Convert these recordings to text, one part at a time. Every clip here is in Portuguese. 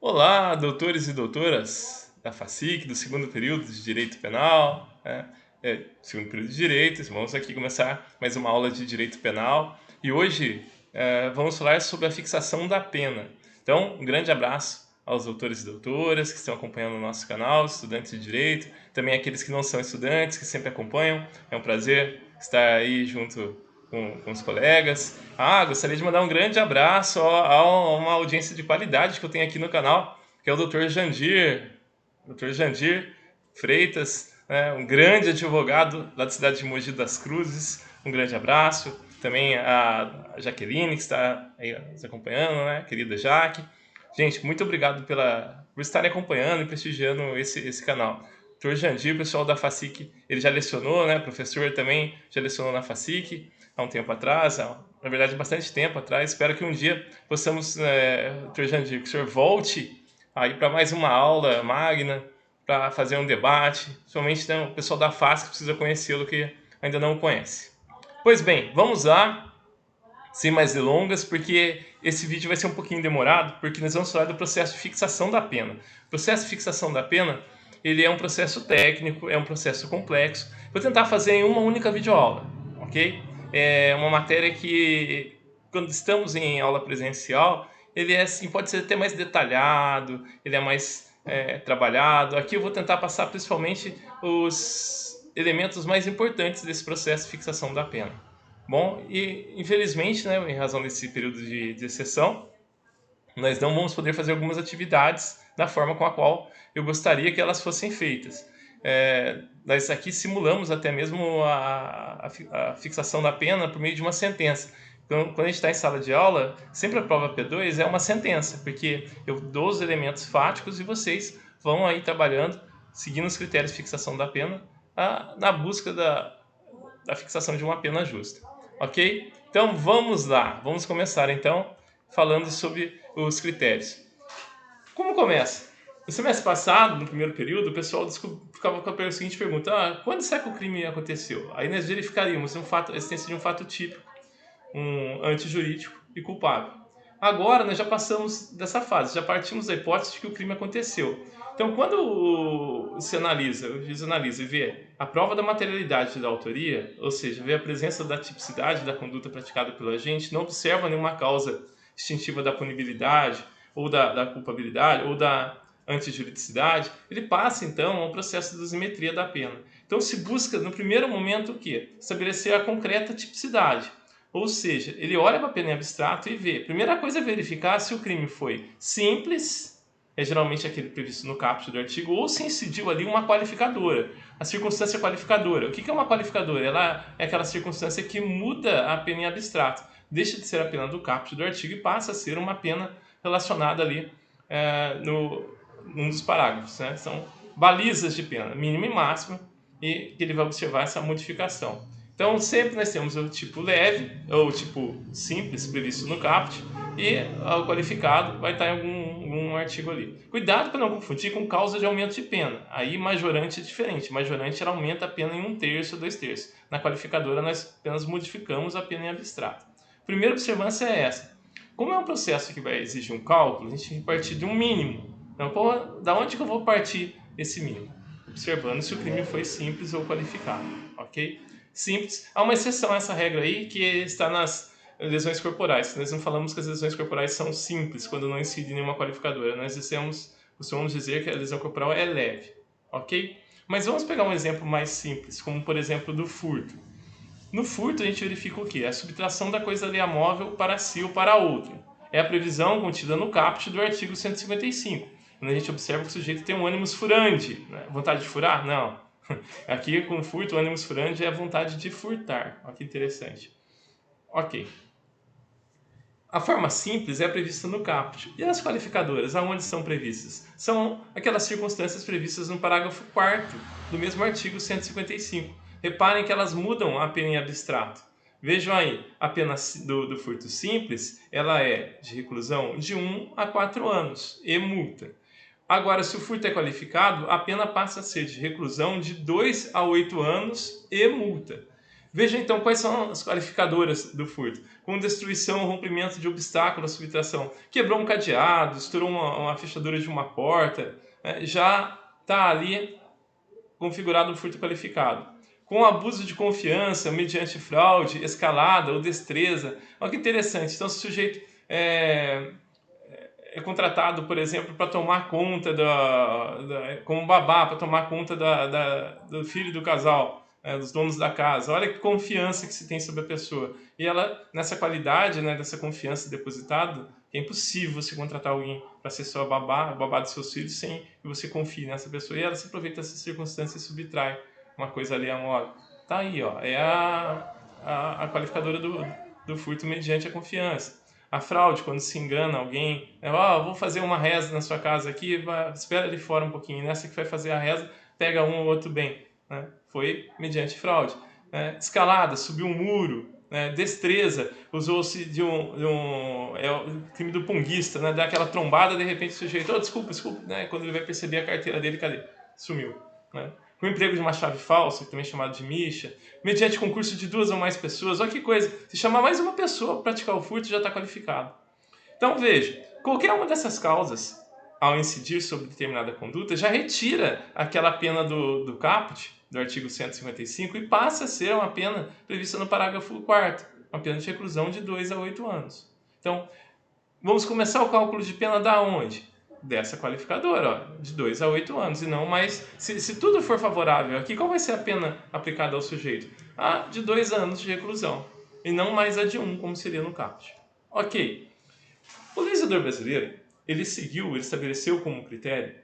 Olá, doutores e doutoras da FACIC, do segundo período de Direito Penal, segundo período de Direito. Vamos aqui começar mais uma aula de Direito Penal e hoje vamos falar sobre a fixação da pena. Então, um grande abraço aos doutores e doutoras que estão acompanhando o nosso canal, estudantes de Direito, também aqueles que não são estudantes, que sempre acompanham. É um prazer estar aí junto com os colegas. Gostaria de mandar um grande abraço a uma audiência de qualidade que eu tenho aqui no canal, que é o Dr. Jandir Freitas, né, um grande advogado lá da cidade de Mogi das Cruzes. Um grande abraço. Também a Jaqueline, que está aí nos acompanhando, né, querida Jaque. Gente, muito obrigado por estarem acompanhando e prestigiando esse canal. Dr. Jandir, pessoal da FACIC, ele já lecionou, né? Professor também já lecionou na FACIC há um tempo atrás, na verdade bastante tempo atrás. Espero que um dia possamos, Dr. Jandir, que o senhor volte aí para mais uma aula magna, para fazer um debate, principalmente, né, o pessoal da FACIC precisa conhecê-lo que ainda não o conhece. Pois bem, vamos lá, sem mais delongas, porque esse vídeo vai ser um pouquinho demorado, porque nós vamos falar do processo de fixação da pena. O processo de fixação da pena, ele é um processo técnico, é um processo complexo. Vou tentar fazer em uma única videoaula, ok? É uma matéria que, quando estamos em aula presencial, ele é assim, pode ser até mais detalhado, ele é mais trabalhado. Aqui eu vou tentar passar principalmente os elementos mais importantes desse processo de fixação da pena. Bom, e infelizmente, né, em razão desse período de exceção, nós não vamos poder fazer algumas atividades da forma com a qual eu gostaria que elas fossem feitas. Nós aqui simulamos até mesmo a fixação da pena por meio de uma sentença. Então, quando a gente está em sala de aula, sempre a prova P2 é uma sentença, porque eu dou os elementos fáticos e vocês vão aí trabalhando, seguindo os critérios de fixação da pena, na busca da fixação de uma pena justa. Ok? Então vamos lá, vamos começar então falando sobre os critérios. Como começa? No semestre passado, no primeiro período, o pessoal ficava com a seguinte pergunta: quando será que o crime aconteceu? Aí nós verificaríamos a existência de um fato típico, um antijurídico e culpável. Agora nós já passamos dessa fase, já partimos da hipótese de que o crime aconteceu. Então, quando o juiz analisa e vê a prova da materialidade da autoria, ou seja, vê a presença da tipicidade da conduta praticada pelo agente, não observa nenhuma causa distintiva da punibilidade, ou da culpabilidade, ou da antijuridicidade, ele passa então a um processo de dosimetria da pena. Então se busca no primeiro momento o quê? Estabelecer a concreta tipicidade. Ou seja, ele olha para a pena em abstrato e vê. Primeira coisa é verificar se o crime foi simples, é geralmente aquele previsto no caput do artigo, ou se incidiu ali uma qualificadora. A circunstância qualificadora. O que é uma qualificadora? Ela é aquela circunstância que muda a pena em abstrato. Deixa de ser a pena do caput do artigo e passa a ser uma pena relacionada ali num dos parágrafos. Né? São balizas de pena, mínima e máxima, e ele vai observar essa modificação. Então, sempre nós temos o tipo leve, ou o tipo simples, previsto no caput, e o qualificado vai estar em algum artigo ali. Cuidado para não confundir com causa de aumento de pena. Aí, majorante é diferente. Majorante, ela aumenta a pena em 1/3 ou 2/3. Na qualificadora, nós apenas modificamos a pena em abstrato. Primeira observância é essa. Como é um processo que vai exigir um cálculo, a gente tem que partir de um mínimo. Então, da onde que eu vou partir esse mínimo? Observando se o crime foi simples ou qualificado, ok? Simples. Há uma exceção a essa regra aí, que está nas lesões corporais. Nós não falamos que as lesões corporais são simples quando não incide nenhuma qualificadora. Nós costumamos dizer que a lesão corporal é leve, ok? Mas vamos pegar um exemplo mais simples, como por exemplo do furto. No furto a gente verifica o quê? A subtração da coisa alheia móvel para si ou para outro. É a previsão contida no caput do artigo 155. Quando a gente observa que o sujeito tem um ânimos furandi. Né? Vontade de furar? Não. Aqui, com furto, o ânimos furandi é a vontade de furtar. Olha que interessante. Ok. A forma simples é prevista no caput. E as qualificadoras, aonde são previstas? São aquelas circunstâncias previstas no parágrafo 4º do mesmo artigo 155. Reparem que elas mudam a pena em abstrato. Vejam aí, a pena do furto simples, ela é de reclusão de 1 a 4 anos e multa. Agora, se o furto é qualificado, a pena passa a ser de reclusão de 2 a 8 anos e multa. Veja então quais são as qualificadoras do furto. Com destruição, rompimento de obstáculo à subtração. Quebrou um cadeado, estourou uma fechadura de uma porta, já está ali configurado um furto qualificado. Com abuso de confiança, mediante fraude, escalada ou destreza. Olha que interessante. Então, se o sujeito é contratado, por exemplo, para tomar conta como babá, para tomar conta do filho do casal, dos donos da casa. Olha que confiança que se tem sobre a pessoa. E ela, nessa qualidade, dessa confiança depositada, é impossível você contratar alguém para ser sua babá, babá dos seus filhos, sem que você confie nessa pessoa. E ela se aproveita dessas circunstâncias e subtrai uma coisa ali a moda. Tá aí, ó, é a qualificadora do furto mediante a confiança. A fraude, quando se engana alguém, vou fazer uma reza na sua casa aqui, espera ali fora um pouquinho, nessa que vai fazer a reza, pega um ou outro bem. Foi mediante fraude. Escalada, subiu um muro, destreza, usou-se de o crime do punguista, dá aquela trombada, de repente o sujeito, desculpa, quando ele vai perceber a carteira dele, cadê? Sumiu. Com o emprego de uma chave falsa, também chamado de micha, mediante concurso de 2 ou mais pessoas. Olha que coisa, se chamar mais uma pessoa para praticar o furto, já está qualificado. Então veja, qualquer uma dessas causas, ao incidir sobre determinada conduta, já retira aquela pena do caput, do artigo 155, e passa a ser uma pena prevista no parágrafo 4º, uma pena de reclusão de 2 a 8 anos. Então, vamos começar o cálculo de pena da onde? Dessa qualificadora, de 2 a 8 anos, e não mais, se tudo for favorável aqui, qual vai ser a pena aplicada ao sujeito? A de 2 anos de reclusão, e não mais a de 1, como seria no caput. Ok. O legislador brasileiro, ele estabeleceu como critério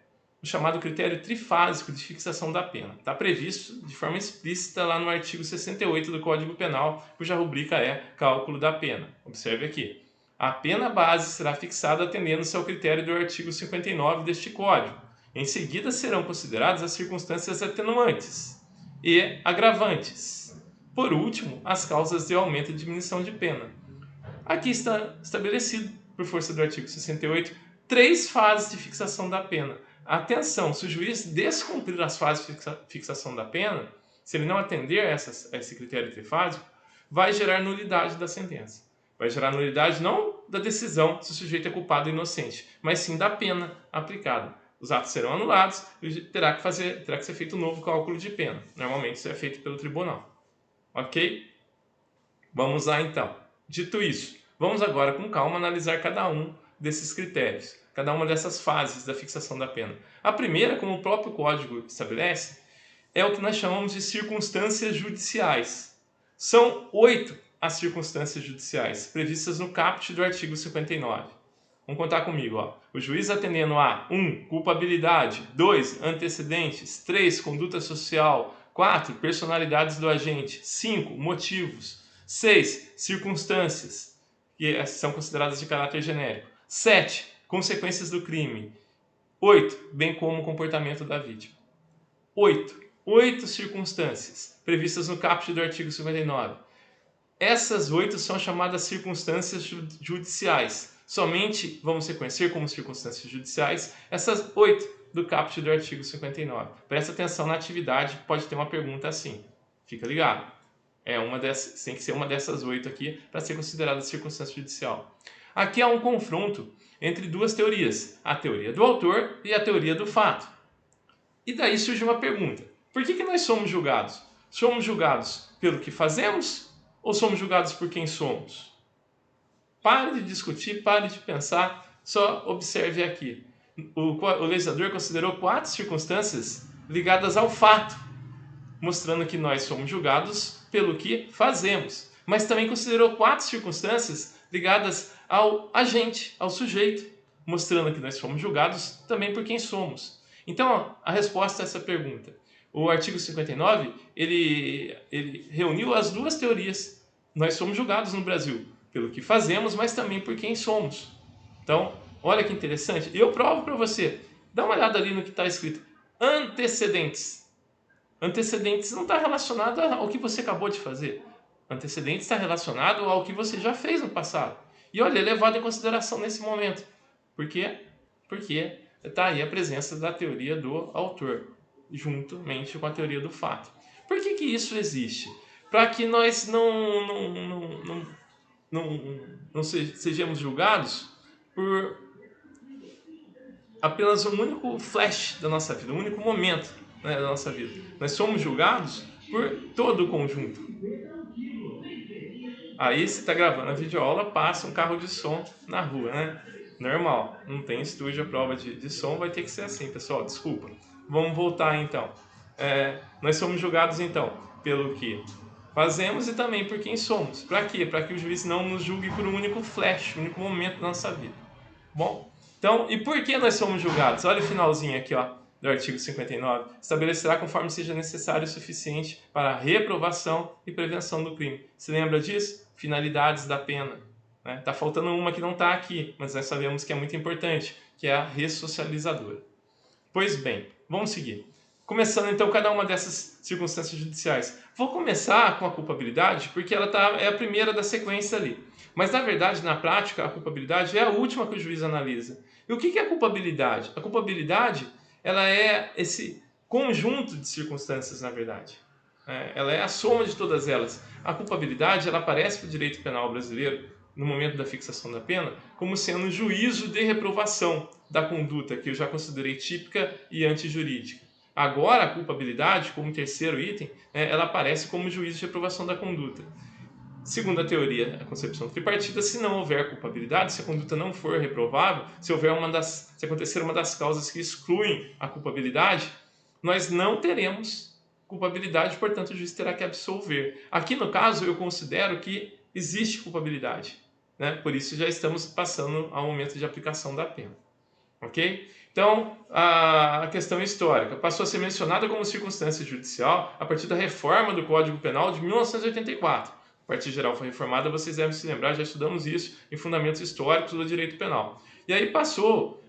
o chamado critério trifásico de fixação da pena. Está previsto de forma explícita lá no artigo 68 do Código Penal, cuja rubrica é cálculo da pena. Observe aqui. A pena base será fixada atendendo-se ao critério do artigo 59 deste Código. Em seguida serão consideradas as circunstâncias atenuantes e agravantes. Por último, as causas de aumento e diminuição de pena. Aqui está estabelecido, por força do artigo 68, 3 fases de fixação da pena. Atenção, se o juiz descumprir as fases de fixação da pena, se ele não atender a esse critério trifásico, vai gerar nulidade da sentença. Vai gerar nulidade não da decisão se o sujeito é culpado ou inocente, mas sim da pena aplicada. Os atos serão anulados e terá que ser feito um novo cálculo de pena. Normalmente isso é feito pelo tribunal. Ok? Vamos lá então. Dito isso, vamos agora com calma analisar cada um desses critérios, cada uma dessas fases da fixação da pena. A primeira, como o próprio Código estabelece, é o que nós chamamos de circunstâncias judiciais. São 8 as circunstâncias judiciais previstas no caput do artigo 59. Vamos contar comigo. O juiz atendendo a 1. Culpabilidade. 2. Antecedentes. 3. Conduta social. 4. Personalidades do agente. 5. Motivos. 6. Circunstâncias, que são consideradas de caráter genérico. 7. Consequências do crime. 8. Bem como o comportamento da vítima. 8 circunstâncias previstas no caput do artigo 59. Essas 8 são chamadas circunstâncias judiciais. Somente vamos reconhecer como circunstâncias judiciais essas 8 do caput do artigo 59. Presta atenção na atividade, pode ter uma pergunta assim. Fica ligado. Tem que ser uma dessas 8 aqui para ser considerada circunstância judicial. Aqui há um confronto entre 2 teorias, a teoria do autor e a teoria do fato. E daí surge uma pergunta. Por que nós somos julgados? Somos julgados pelo que fazemos ou somos julgados por quem somos? Pare de discutir, pare de pensar, só observe aqui. O legislador considerou 4 circunstâncias ligadas ao fato, mostrando que nós somos julgados pelo que fazemos. Mas também considerou 4 circunstâncias ligadas ao agente, ao sujeito, mostrando que nós somos julgados também por quem somos. Então, a resposta a essa pergunta. O artigo 59, ele reuniu as 2 teorias. Nós somos julgados no Brasil pelo que fazemos, mas também por quem somos. Então, olha que interessante. Eu provo para você. Dá uma olhada ali no que está escrito. Antecedentes. Antecedentes não está relacionado ao que você acabou de fazer. Antecedentes está relacionado ao que você já fez no passado. E olha, é levado em consideração nesse momento. Por quê? Porque está aí a presença da teoria do autor, juntamente com a teoria do fato. Por que isso existe? para que nós não sejamos julgados por apenas um único flash da nossa vida, um único momento, né, da nossa vida. Nós somos julgados por todo o conjunto. Aí você está gravando a videoaula, passa um carro de som na rua, né? Normal, não tem estúdio, a prova de som vai ter que ser assim, pessoal, desculpa. Vamos voltar então. Nós somos julgados então pelo que fazemos e também por quem somos. Para quê? Para que o juiz não nos julgue por um único flash, um único momento da nossa vida. Bom, então, e por que nós somos julgados? Olha o finalzinho aqui, ó, do artigo 59. Estabelecerá conforme seja necessário o suficiente para a reprovação e prevenção do crime. Se lembra disso? Finalidades da pena. Né? Tá faltando uma que não está aqui, mas nós sabemos que é muito importante, que é a ressocializadora. Pois bem, vamos seguir. Começando então cada uma dessas circunstâncias judiciais. Vou começar com a culpabilidade porque ela é a primeira da sequência ali. Mas na verdade, na prática, a culpabilidade é a última que o juiz analisa. E o que é a culpabilidade? A culpabilidade ela é esse conjunto de circunstâncias, na verdade. Ela é a soma de todas elas. A culpabilidade ela aparece para o direito penal brasileiro no momento da fixação da pena, como sendo um juízo de reprovação da conduta, que eu já considerei típica e antijurídica. Agora, a culpabilidade, como terceiro item, ela aparece como juízo de reprovação da conduta. Segundo a teoria, a concepção tripartida, se não houver culpabilidade, se a conduta não for reprovável, se acontecer uma das causas que excluem a culpabilidade, nós não teremos culpabilidade, portanto o juiz terá que absolver. Aqui no caso, eu considero que existe culpabilidade. Né? Por isso já estamos passando ao momento de aplicação da pena. Ok? Então, a questão histórica passou a ser mencionada como circunstância judicial a partir da reforma do Código Penal de 1984. A Parte Geral foi reformada, vocês devem se lembrar, já estudamos isso em Fundamentos Históricos do Direito Penal. E aí passou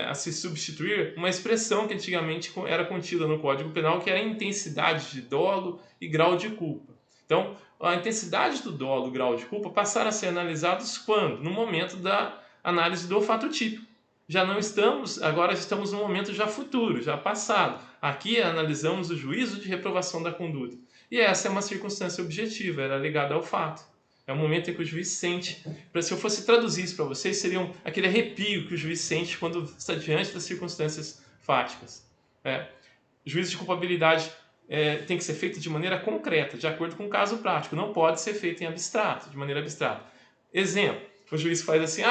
a se substituir uma expressão que antigamente era contida no Código Penal, que era intensidade de dolo e grau de culpa. Então, a intensidade do dolo e o grau de culpa passaram a ser analisados quando? No momento da análise do fato típico. Agora estamos no momento já futuro, já passado. Aqui analisamos o juízo de reprovação da conduta. E essa é uma circunstância objetiva, era ligada ao fato. É o momento em que o juiz sente. Se eu fosse traduzir isso para vocês, seria aquele arrepio que o juiz sente quando está diante das circunstâncias fáticas. O juízo de culpabilidade tem que ser feito de maneira concreta, de acordo com o caso prático. Não pode ser feito em abstrato, de maneira abstrata. Exemplo, o juiz faz assim,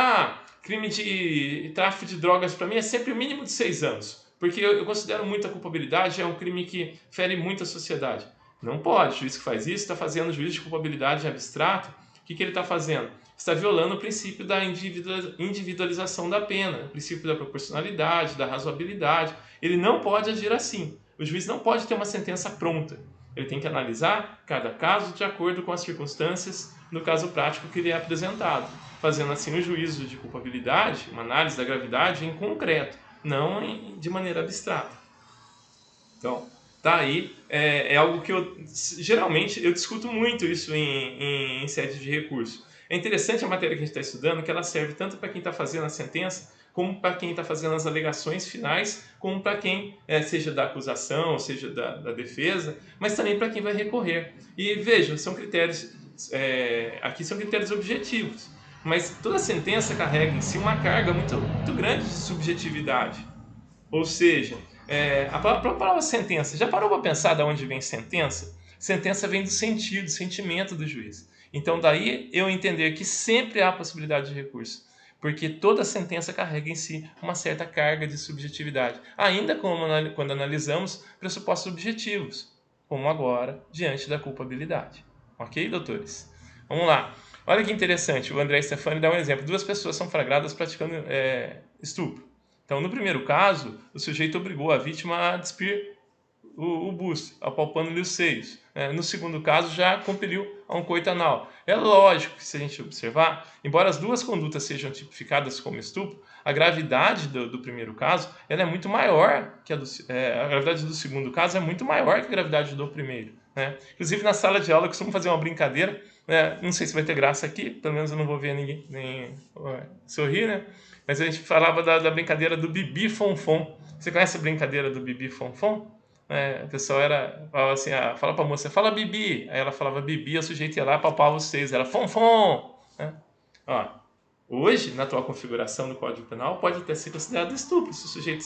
crime de tráfico de drogas para mim é sempre o mínimo de 6 anos, porque eu considero muito a culpabilidade, é um crime que fere muito a sociedade. Não pode, o juiz que faz isso está fazendo juízo de culpabilidade abstrato. O que ele está fazendo? Está violando o princípio da individualização da pena, o princípio da proporcionalidade, da razoabilidade. Ele não pode agir assim. O juiz não pode ter uma sentença pronta. Ele tem que analisar cada caso de acordo com as circunstâncias do caso prático que lhe é apresentado, fazendo assim o juízo de culpabilidade, uma análise da gravidade em concreto, não de maneira abstrata. Então, tá aí, é algo que geralmente eu discuto muito isso em sede de recurso. É interessante a matéria que a gente está estudando, que ela serve tanto para quem está fazendo a sentença, como para quem está fazendo as alegações finais, como para quem, seja da acusação, seja da defesa, mas também para quem vai recorrer. E vejam, são critérios, aqui são critérios objetivos, mas toda sentença carrega em si uma carga muito, muito grande de subjetividade. Ou seja, a palavra sentença, já parou para pensar de onde vem sentença? Sentença vem do sentido, do sentimento do juiz. Então, daí eu entender que sempre há possibilidade de recurso, porque toda sentença carrega em si uma certa carga de subjetividade, ainda quando analisamos pressupostos objetivos, como agora, diante da culpabilidade. Ok, doutores? Vamos lá. Olha que interessante, o André Stefani dá um exemplo. 2 pessoas são flagradas praticando estupro. Então, no primeiro caso, o sujeito obrigou a vítima a despir o busto, apalpando-lhe os seios. No segundo caso, já compeliu a um coito anal. É lógico que, se a gente observar, embora as duas condutas sejam tipificadas como estupro, a gravidade do primeiro caso ela é muito maior que a gravidade do segundo caso é muito maior que a gravidade do primeiro. Inclusive, na sala de aula, eu costumo fazer uma brincadeira. Não sei se vai ter graça aqui, pelo menos eu não vou ver ninguém nem sorrir, né? Mas a gente falava da brincadeira do Bibi Fonfon. Você conhece a brincadeira do Bibi Fonfon? O pessoal falava assim, fala pra moça, fala Bibi. Aí ela falava Bibi, o sujeito ia lá, palpava os seios, era fom, fom. Né? Ó, hoje, na atual configuração do Código Penal, pode até ser considerado estupro, se o sujeito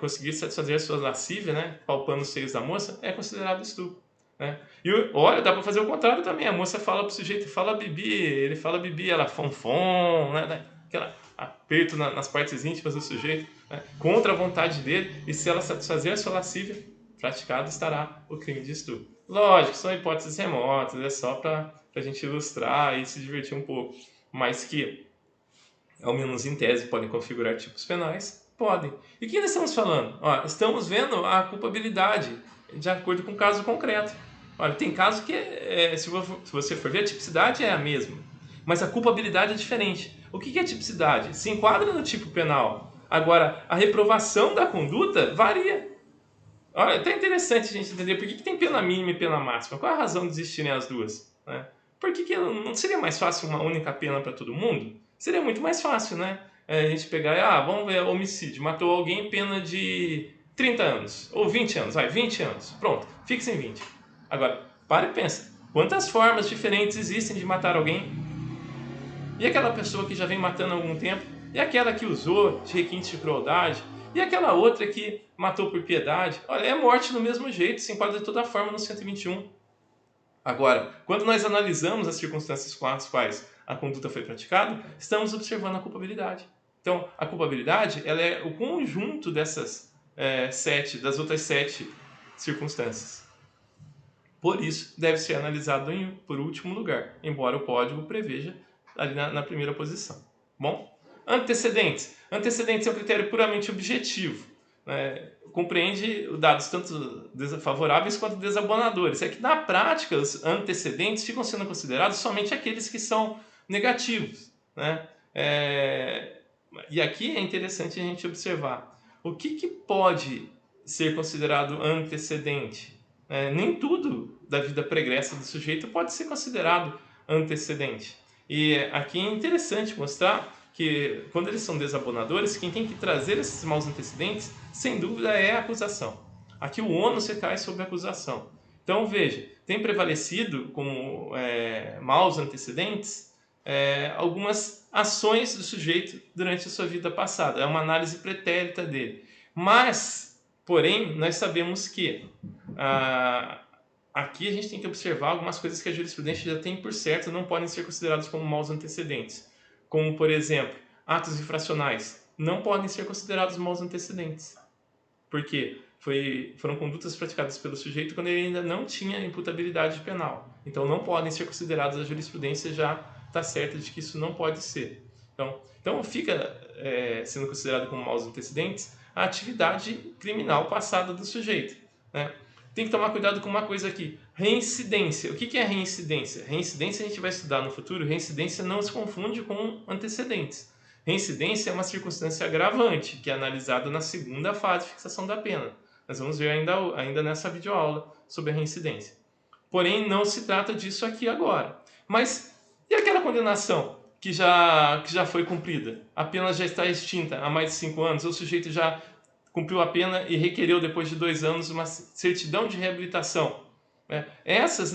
conseguir satisfazer a sua lascívia, né, palpando os seios da moça, é considerado estupro. Né? E olha, dá para fazer o contrário também. A moça fala pro sujeito, fala Bibi, ele fala Bibi, ela fom, né? Aquela aperto nas partes íntimas do sujeito, né? Contra a vontade dele, e se ela satisfazer a sua lascívia, praticado estará o crime de estupro. Lógico, são hipóteses remotas, é só para a gente ilustrar e se divertir um pouco. Mas que, ao menos em tese, podem configurar tipos penais, podem. E o que nós estamos falando? Ó, estamos vendo a culpabilidade de acordo com o caso concreto. Olha, tem casos que, se você for ver, a tipicidade é a mesma, mas a culpabilidade é diferente. O que é tipicidade? Se enquadra no tipo penal. Agora, a reprovação da conduta varia. Olha, é até interessante a gente entender por que tem pena mínima e pena máxima. Qual é a razão de existirem as duas? Né? Por que não seria mais fácil uma única pena para todo mundo? Seria muito mais fácil, né? A gente pegar, vamos ver, homicídio, matou alguém, pena de 30 anos, ou 20 anos, 20 anos, pronto, fixa em 20. Agora, para e pensa, quantas formas diferentes existem de matar alguém? E aquela pessoa que já vem matando há algum tempo? E aquela que usou de requinte de crueldade? E aquela outra que matou por piedade? Olha, é morte do mesmo jeito, se enquadra de toda forma no 121. Agora, quando nós analisamos as circunstâncias com as quais a conduta foi praticada, estamos observando a culpabilidade. Então, a culpabilidade ela é o conjunto das outras 7 circunstâncias. Por isso, deve ser analisado por último lugar, embora o código preveja ali na primeira posição. Bom, antecedentes. Antecedentes é um critério puramente objetivo. Né? Compreende dados tanto desfavoráveis quanto desabonadores. É que, na prática, os antecedentes ficam sendo considerados somente aqueles que são negativos. Né? E aqui é interessante a gente observar o que pode ser considerado antecedente. Nem tudo da vida pregressa do sujeito pode ser considerado antecedente. E aqui é interessante mostrar que, quando eles são desabonadores, quem tem que trazer esses maus antecedentes, sem dúvida, é a acusação. Aqui o ônus recai sobre a acusação. Então, veja, tem prevalecido como maus antecedentes algumas ações do sujeito durante a sua vida passada. É uma análise pretérita dele. Mas, porém, nós sabemos que aqui a gente tem que observar algumas coisas que a jurisprudência já tem por certo não podem ser consideradas como maus antecedentes. Como, por exemplo, atos infracionais não podem ser considerados maus antecedentes. Por quê? Foram condutas praticadas pelo sujeito quando ele ainda não tinha imputabilidade penal. Então não podem ser considerados, a jurisprudência já está certa de que isso não pode ser. Então fica sendo considerado como maus antecedentes a atividade criminal passada do sujeito. Né? Tem que tomar cuidado com uma coisa aqui. Reincidência. O que é reincidência? Reincidência a gente vai estudar no futuro. Reincidência não se confunde com antecedentes. Reincidência é uma circunstância agravante, que é analisada na segunda fase de fixação da pena. Nós vamos ver ainda nessa videoaula sobre a reincidência. Porém, não se trata disso aqui agora. Mas e aquela condenação que já foi cumprida? A pena já está extinta há mais de 5 anos, o sujeito já cumpriu a pena e requereu, depois de 2 anos, uma certidão de reabilitação. Essas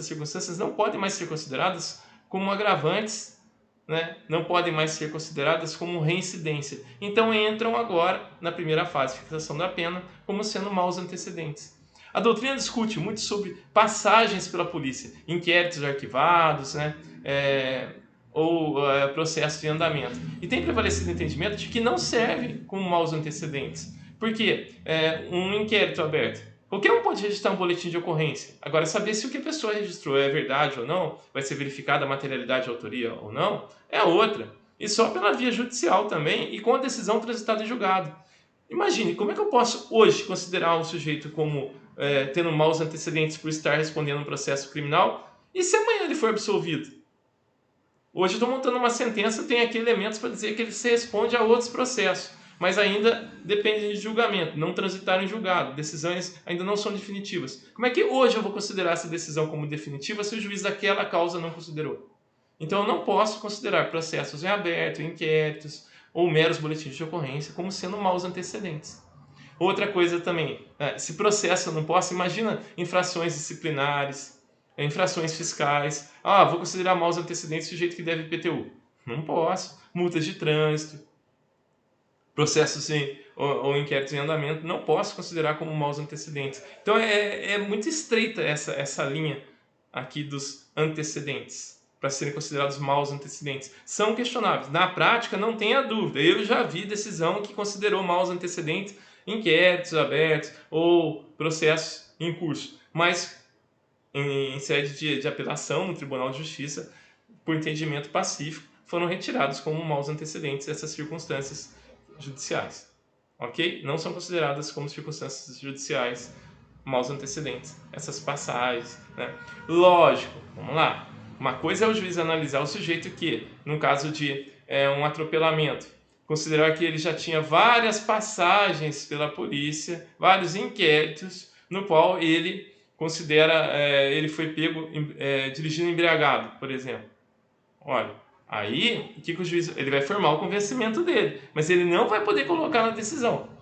circunstâncias não podem mais ser consideradas como agravantes, né? Não podem mais ser consideradas como reincidência. Então entram agora na primeira fase de fixação da pena como sendo maus antecedentes. A doutrina discute muito sobre passagens pela polícia, inquéritos arquivados, né? Ou processo de andamento. E tem prevalecido o entendimento de que não serve como maus antecedentes. Por quê? Um inquérito aberto. Qualquer um pode registrar um boletim de ocorrência. Agora, saber se o que a pessoa registrou é verdade ou não, vai ser verificada a materialidade e a autoria ou não, é outra. E só pela via judicial também e com a decisão transitada em julgado. Imagine, como é que eu posso hoje considerar um sujeito como tendo maus antecedentes por estar respondendo um processo criminal e se amanhã ele for absolvido? Hoje eu estou montando uma sentença, tem aqui elementos para dizer que ele se responde a outros processos, mas ainda depende de julgamento, não transitaram em julgado, decisões ainda não são definitivas. Como é que hoje eu vou considerar essa decisão como definitiva se o juiz daquela causa não considerou? Então eu não posso considerar processos em aberto, inquéritos ou meros boletins de ocorrência como sendo maus antecedentes. Outra coisa também, se processo eu não posso, imagina infrações disciplinares, infrações fiscais. Ah, vou considerar maus antecedentes do jeito que deve IPTU. Não posso. Multas de trânsito, processos ou inquéritos em andamento, não posso considerar como maus antecedentes. Então é muito estreita essa linha aqui dos antecedentes, para serem considerados maus antecedentes. São questionáveis. Na prática, não tenha dúvida. Eu já vi decisão que considerou maus antecedentes inquéritos abertos ou processos em curso. Mas em sede de apelação no Tribunal de Justiça, por entendimento pacífico, foram retirados como maus antecedentes essas circunstâncias judiciais. Ok? Não são consideradas como circunstâncias judiciais maus antecedentes, essas passagens. Né? Lógico, vamos lá. Uma coisa é o juiz analisar o sujeito que, no caso de um atropelamento, considerar que ele já tinha várias passagens pela polícia, vários inquéritos, no qual ele considera, ele foi pego dirigindo embriagado, por exemplo. Olha, aí o que o juiz, ele vai formar o convencimento dele, mas ele não vai poder colocar na decisão.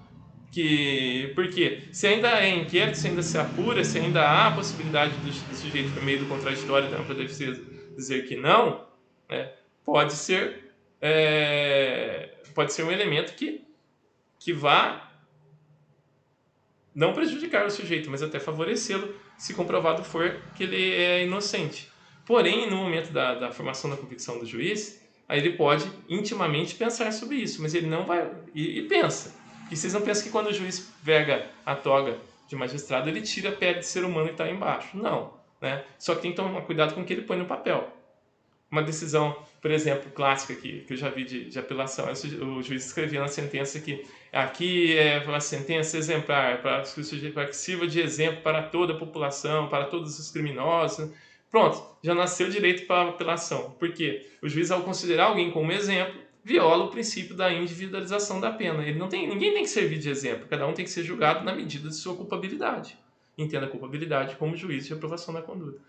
Porque se ainda é inquérito, se ainda se apura, se ainda há a possibilidade do sujeito, por meio do contraditório da ampla defesa, dizer que não, né, pode ser um elemento que vá não prejudicar o sujeito, mas até favorecê-lo, se comprovado for que ele é inocente. Porém, no momento da formação da convicção do juiz, aí ele pode intimamente pensar sobre isso, mas ele não vai... E pensa. E vocês não pensam que quando o juiz verga a toga de magistrado, ele tira a pele de ser humano que está embaixo. Não. Né? Só que tem que tomar cuidado com o que ele põe no papel. Uma decisão, por exemplo, clássica que eu já vi de apelação, o juiz escrevia na sentença que aqui é uma sentença exemplar, para que o sujeito sirva de exemplo para toda a população, para todos os criminosos. Pronto, já nasceu direito para a apelação. Por quê? O juiz, ao considerar alguém como exemplo, viola o princípio da individualização da pena. Ninguém tem que servir de exemplo, cada um tem que ser julgado na medida de sua culpabilidade. Entenda a culpabilidade como juízo de aprovação da conduta.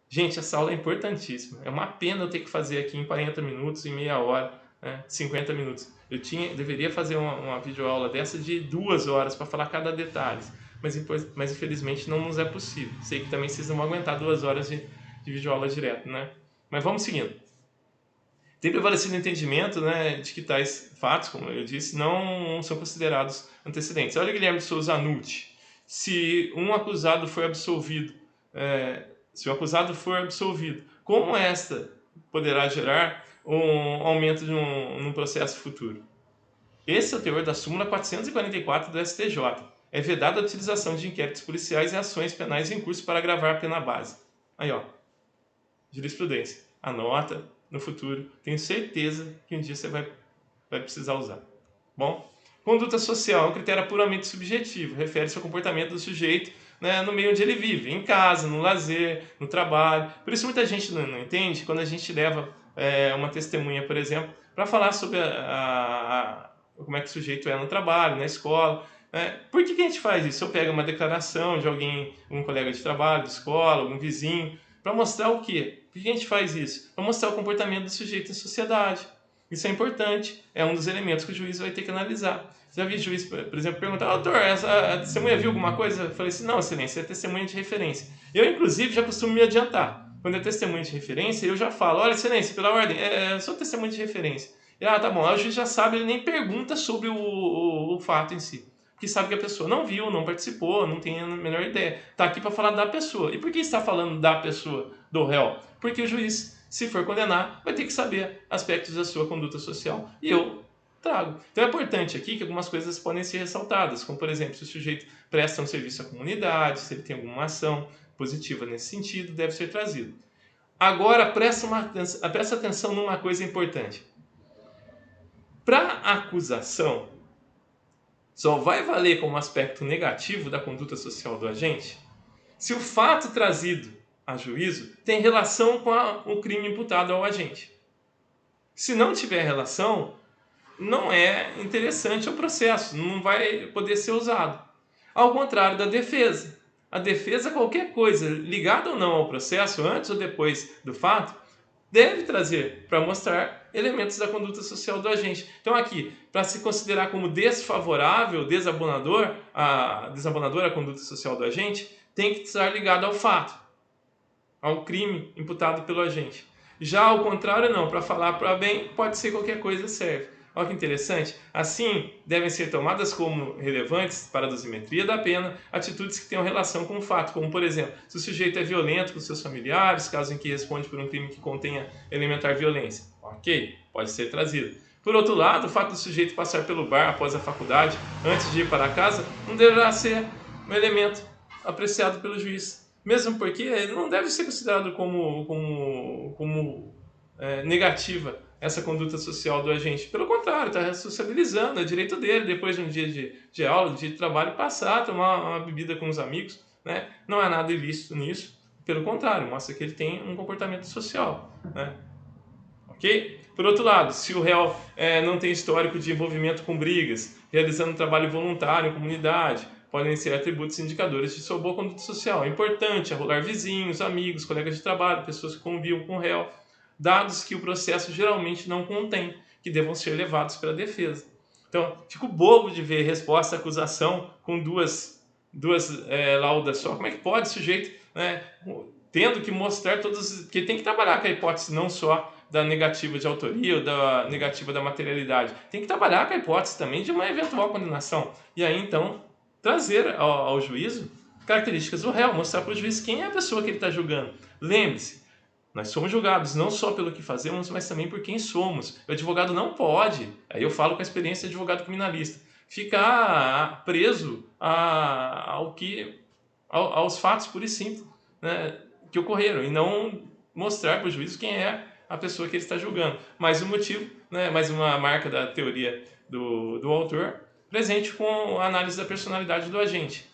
Gente, essa aula é importantíssima. É uma pena eu ter que fazer aqui em 40 minutos, em meia hora, 50 minutos. Eu deveria fazer uma videoaula dessa de 2 horas para falar cada detalhe. Mas infelizmente não nos é possível. Sei que também vocês não vão aguentar 2 horas de videoaula direto, né? Mas vamos seguindo. Tem prevalecido o entendimento, né, de que tais fatos, como eu disse, não são considerados antecedentes. Olha o Guilherme de Souza Anucci. Se um acusado for absolvido, como esta poderá gerar um aumento num processo futuro? Esse é o teor da súmula 444 do STJ. É vedada a utilização de inquéritos policiais e ações penais em curso para agravar a pena base. Aí, ó, jurisprudência. Anota no futuro. Tenho certeza que um dia você vai precisar usar. Bom, conduta social é um critério puramente subjetivo. Refere-se ao comportamento do sujeito, né, no meio onde ele vive, em casa, no lazer, no trabalho. Por isso muita gente não entende quando a gente leva uma testemunha, por exemplo, para falar sobre como é que o sujeito é no trabalho, na escola. Por que a gente faz isso? Eu pego uma declaração de alguém, um colega de trabalho, de escola, algum vizinho, para mostrar o quê? Por que a gente faz isso? Para mostrar o comportamento do sujeito em sociedade. Isso é importante, é um dos elementos que o juiz vai ter que analisar. Já vi juiz, por exemplo, perguntar: doutor, a testemunha viu alguma coisa? Eu falei assim: não, excelência, é testemunha de referência. Eu, inclusive, já costumo me adiantar. Quando é testemunha de referência, eu já falo: olha, excelência, pela ordem, eu sou testemunha de referência. E, tá bom, aí o juiz já sabe, ele nem pergunta sobre o fato em si. Porque sabe que a pessoa não viu, não participou, não tem a menor ideia. Está aqui para falar da pessoa. E por que está falando da pessoa, do réu? Porque o juiz, se for condenar, vai ter que saber aspectos da sua conduta social. E eu trago. Então é importante aqui que algumas coisas podem ser ressaltadas, como, por exemplo, se o sujeito presta um serviço à comunidade, se ele tem alguma ação positiva nesse sentido, deve ser trazido. Agora, presta atenção numa coisa importante. Para a acusação, só vai valer como aspecto negativo da conduta social do agente se o fato trazido a juízo tem relação com o crime imputado ao agente. Se não tiver relação, não é interessante o processo, não vai poder ser usado. Ao contrário da defesa. A defesa, qualquer coisa ligada ou não ao processo, antes ou depois do fato, deve trazer para mostrar elementos da conduta social do agente. Então aqui, para se considerar como desfavorável, desabonadora a conduta social do agente, tem que estar ligado ao fato, ao crime imputado pelo agente. Já ao contrário não, para falar para bem, pode ser qualquer coisa serve. Olha que interessante. Assim, devem ser tomadas como relevantes para a dosimetria da pena atitudes que tenham relação com o fato, como, por exemplo, se o sujeito é violento com seus familiares, caso em que responde por um crime que contenha elementar violência. Ok, pode ser trazido. Por outro lado, o fato do sujeito passar pelo bar após a faculdade, antes de ir para casa, não deverá ser um elemento apreciado pelo juiz. Mesmo porque ele não deve ser considerado como negativa essa conduta social do agente. Pelo contrário, está responsabilizando, é direito dele, depois de um dia de aula, de dia de trabalho, passar a tomar uma bebida com os amigos. Né? Não há nada ilícito nisso, pelo contrário, mostra que ele tem um comportamento social. Né? Ok? Por outro lado, se o réu não tem histórico de envolvimento com brigas, realizando trabalho voluntário em comunidade, podem ser atributos indicadores de sua boa conduta social. É importante arrolar vizinhos, amigos, colegas de trabalho, pessoas que convivam com o réu, dados que o processo geralmente não contém, que devam ser levados pela defesa. Então, fico bobo de ver resposta à acusação com duas laudas só. Como é que pode o sujeito, né, tendo que mostrar todos... Porque tem que trabalhar com a hipótese não só da negativa de autoria ou da negativa da materialidade. Tem que trabalhar com a hipótese também de uma eventual condenação. E aí, então, trazer ao juízo características do réu, mostrar para o juiz quem é a pessoa que ele está julgando. Lembre-se, nós somos julgados não só pelo que fazemos, mas também por quem somos. O advogado não pode, aí eu falo com a experiência de advogado criminalista, ficar preso aos fatos pura e simples, né, que ocorreram, e não mostrar para o juiz quem é a pessoa que ele está julgando. Mais um motivo, né, mais uma marca da teoria do autor, presente com a análise da personalidade do agente.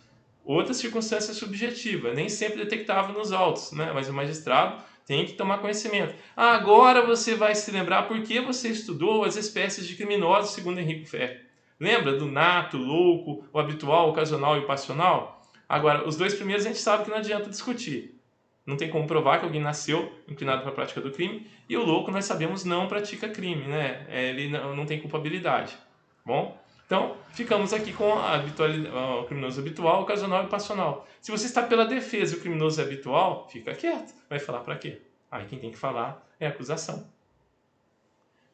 Outra circunstância subjetiva, nem sempre detectável nos autos, né, mas o magistrado tem que tomar conhecimento. Agora você vai se lembrar por que você estudou as espécies de criminosos segundo Henrico Ferri. Lembra do nato, louco, o habitual, o ocasional e o passional? Agora, os dois primeiros a gente sabe que não adianta discutir. Não tem como provar que alguém nasceu inclinado para a prática do crime. E o louco, nós sabemos, não pratica crime, né? Ele não tem culpabilidade. Bom? Então, ficamos aqui com o criminoso habitual, ocasional e passional. Se você está pela defesa e o criminoso é habitual, fica quieto. Vai falar para quê? Aí quem tem que falar é a acusação.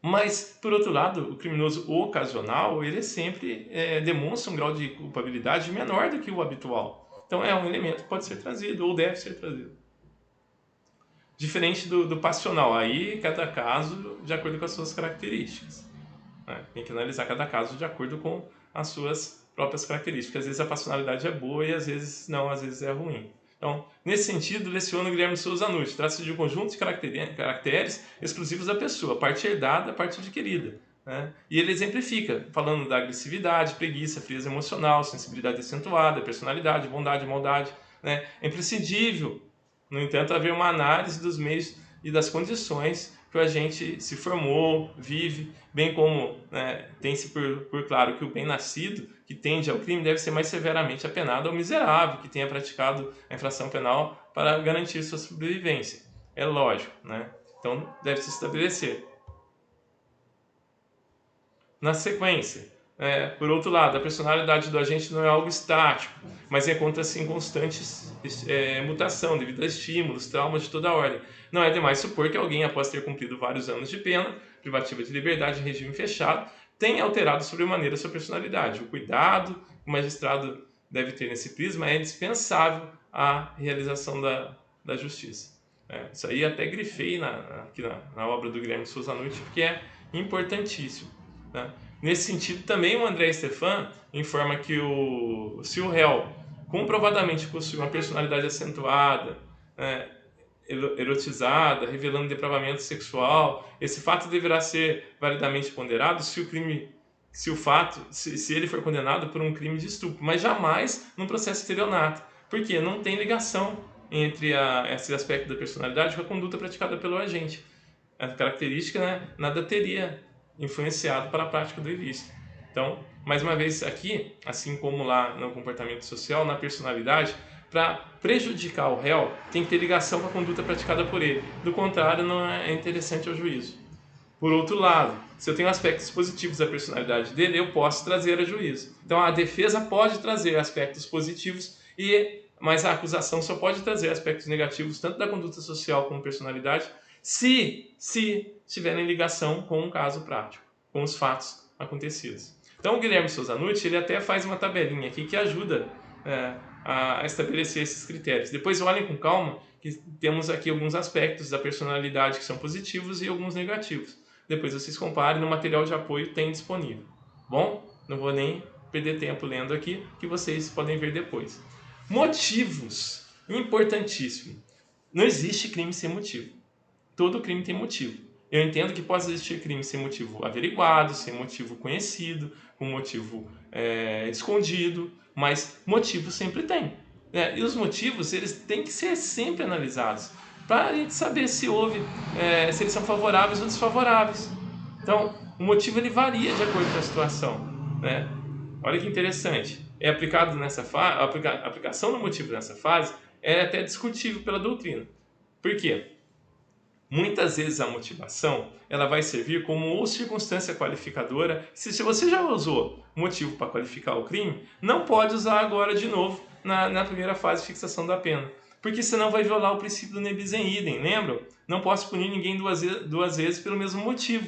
Mas, por outro lado, o criminoso ocasional, ele sempre demonstra um grau de culpabilidade menor do que o habitual. Então, é um elemento que pode ser trazido ou deve ser trazido. Diferente do passional. Aí, cada caso de acordo com as suas características. Né? Tem que analisar cada caso de acordo com as suas próprias características. Às vezes a passionalidade é boa e às vezes não, às vezes é ruim. Então, nesse sentido, leciono Guilherme de Souza Nutti. Trata-se de um conjunto de caracteres exclusivos da pessoa, parte herdada, parte adquirida. Né? E ele exemplifica, falando da agressividade, preguiça, frieza emocional, sensibilidade acentuada, personalidade, bondade, maldade. Né? É imprescindível, no entanto, haver uma análise dos meios e das condições que o agente se formou, vive, bem como tem-se por claro que o bem-nascido que tende ao crime deve ser mais severamente apenado ao miserável que tenha praticado a infração penal para garantir sua sobrevivência. É lógico, né? Então deve se estabelecer. Na sequência, por outro lado, a personalidade do agente não é algo estático, mas encontra-se em constante mutação devido a estímulos, traumas de toda ordem. Não é demais supor que alguém, após ter cumprido vários anos de pena, privativa de liberdade em regime fechado, tenha alterado sobremaneira sua personalidade. O cuidado que o magistrado deve ter nesse prisma é indispensável à realização da justiça. Isso aí até grifei aqui na obra do Guilherme de Souza Nutti, porque é importantíssimo. Né? Nesse sentido, também o André Stefan informa que se o réu comprovadamente possui uma personalidade acentuada, erotizada, revelando depravamento sexual, esse fato deverá ser validamente ponderado se ele for condenado por um crime de estupro, mas jamais num processo estelionato, porque não tem ligação entre esse aspecto da personalidade com a conduta praticada pelo agente. A característica, nada teria influenciado para a prática do ilícito. Então, mais uma vez aqui, assim como lá no comportamento social, na personalidade, para prejudicar o réu, tem que ter ligação com a conduta praticada por ele. Do contrário, não é interessante ao juízo. Por outro lado, se eu tenho aspectos positivos da personalidade dele, eu posso trazer a juízo. Então a defesa pode trazer aspectos positivos, mas a acusação só pode trazer aspectos negativos, tanto da conduta social como personalidade, se tiverem ligação com um caso prático, com os fatos acontecidos. Então o Guilherme Souza Nucci, ele até faz uma tabelinha aqui que ajuda a estabelecer esses critérios. Depois olhem com calma, que temos aqui alguns aspectos da personalidade que são positivos e alguns negativos. Depois vocês comparem, no material de apoio tem disponível. Bom, não vou nem perder tempo lendo aqui, que vocês podem ver depois. Motivos, importantíssimo. Não existe crime sem motivo. Todo crime tem motivo. Eu entendo que pode existir crime sem motivo averiguado, sem motivo conhecido, com motivo escondido, mas motivo sempre tem. E os motivos, eles têm que ser sempre analisados, para a gente saber se se eles são favoráveis ou desfavoráveis. Então, o motivo ele varia de acordo com a situação, né? Olha que interessante. É aplicado nessa a aplicação do motivo nessa fase é até discutível pela doutrina. Por quê? Muitas vezes a motivação ela vai servir como circunstância qualificadora. Se você já usou motivo para qualificar o crime, não pode usar agora de novo na primeira fase de fixação da pena. Porque senão vai violar o princípio do ne bis in idem, lembram? Não posso punir ninguém duas vezes pelo mesmo motivo.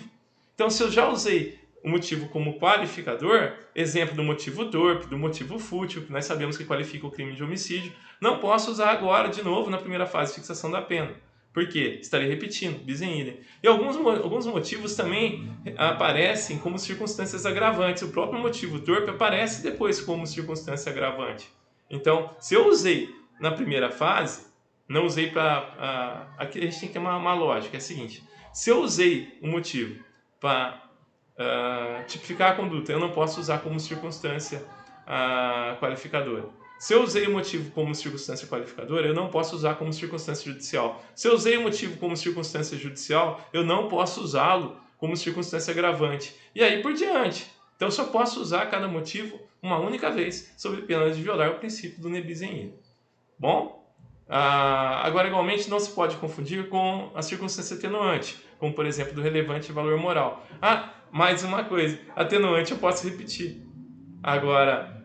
Então, se eu já usei o motivo como qualificador, exemplo do motivo torpe, do motivo fútil, que nós sabemos que qualifica o crime de homicídio, não posso usar agora de novo na primeira fase de fixação da pena. Por quê? Estarei repetindo, bis in idem. E alguns motivos também aparecem como circunstâncias agravantes. O próprio motivo torpe aparece depois como circunstância agravante. Então, se eu usei na primeira fase, não usei para... Aqui a gente tem que ter uma lógica, é a seguinte. Se eu usei um motivo para tipificar a conduta, eu não posso usar como circunstância qualificadora. Se eu usei o motivo como circunstância qualificadora, eu não posso usar como circunstância judicial. Se eu usei o motivo como circunstância judicial, eu não posso usá-lo como circunstância agravante. E aí por diante. Então eu só posso usar cada motivo uma única vez, sob pena de violar o princípio do ne bis in idem. Bom? Agora, igualmente, não se pode confundir com a circunstância atenuante, como, por exemplo, do relevante valor moral. Mais uma coisa. Atenuante eu posso repetir. Agora,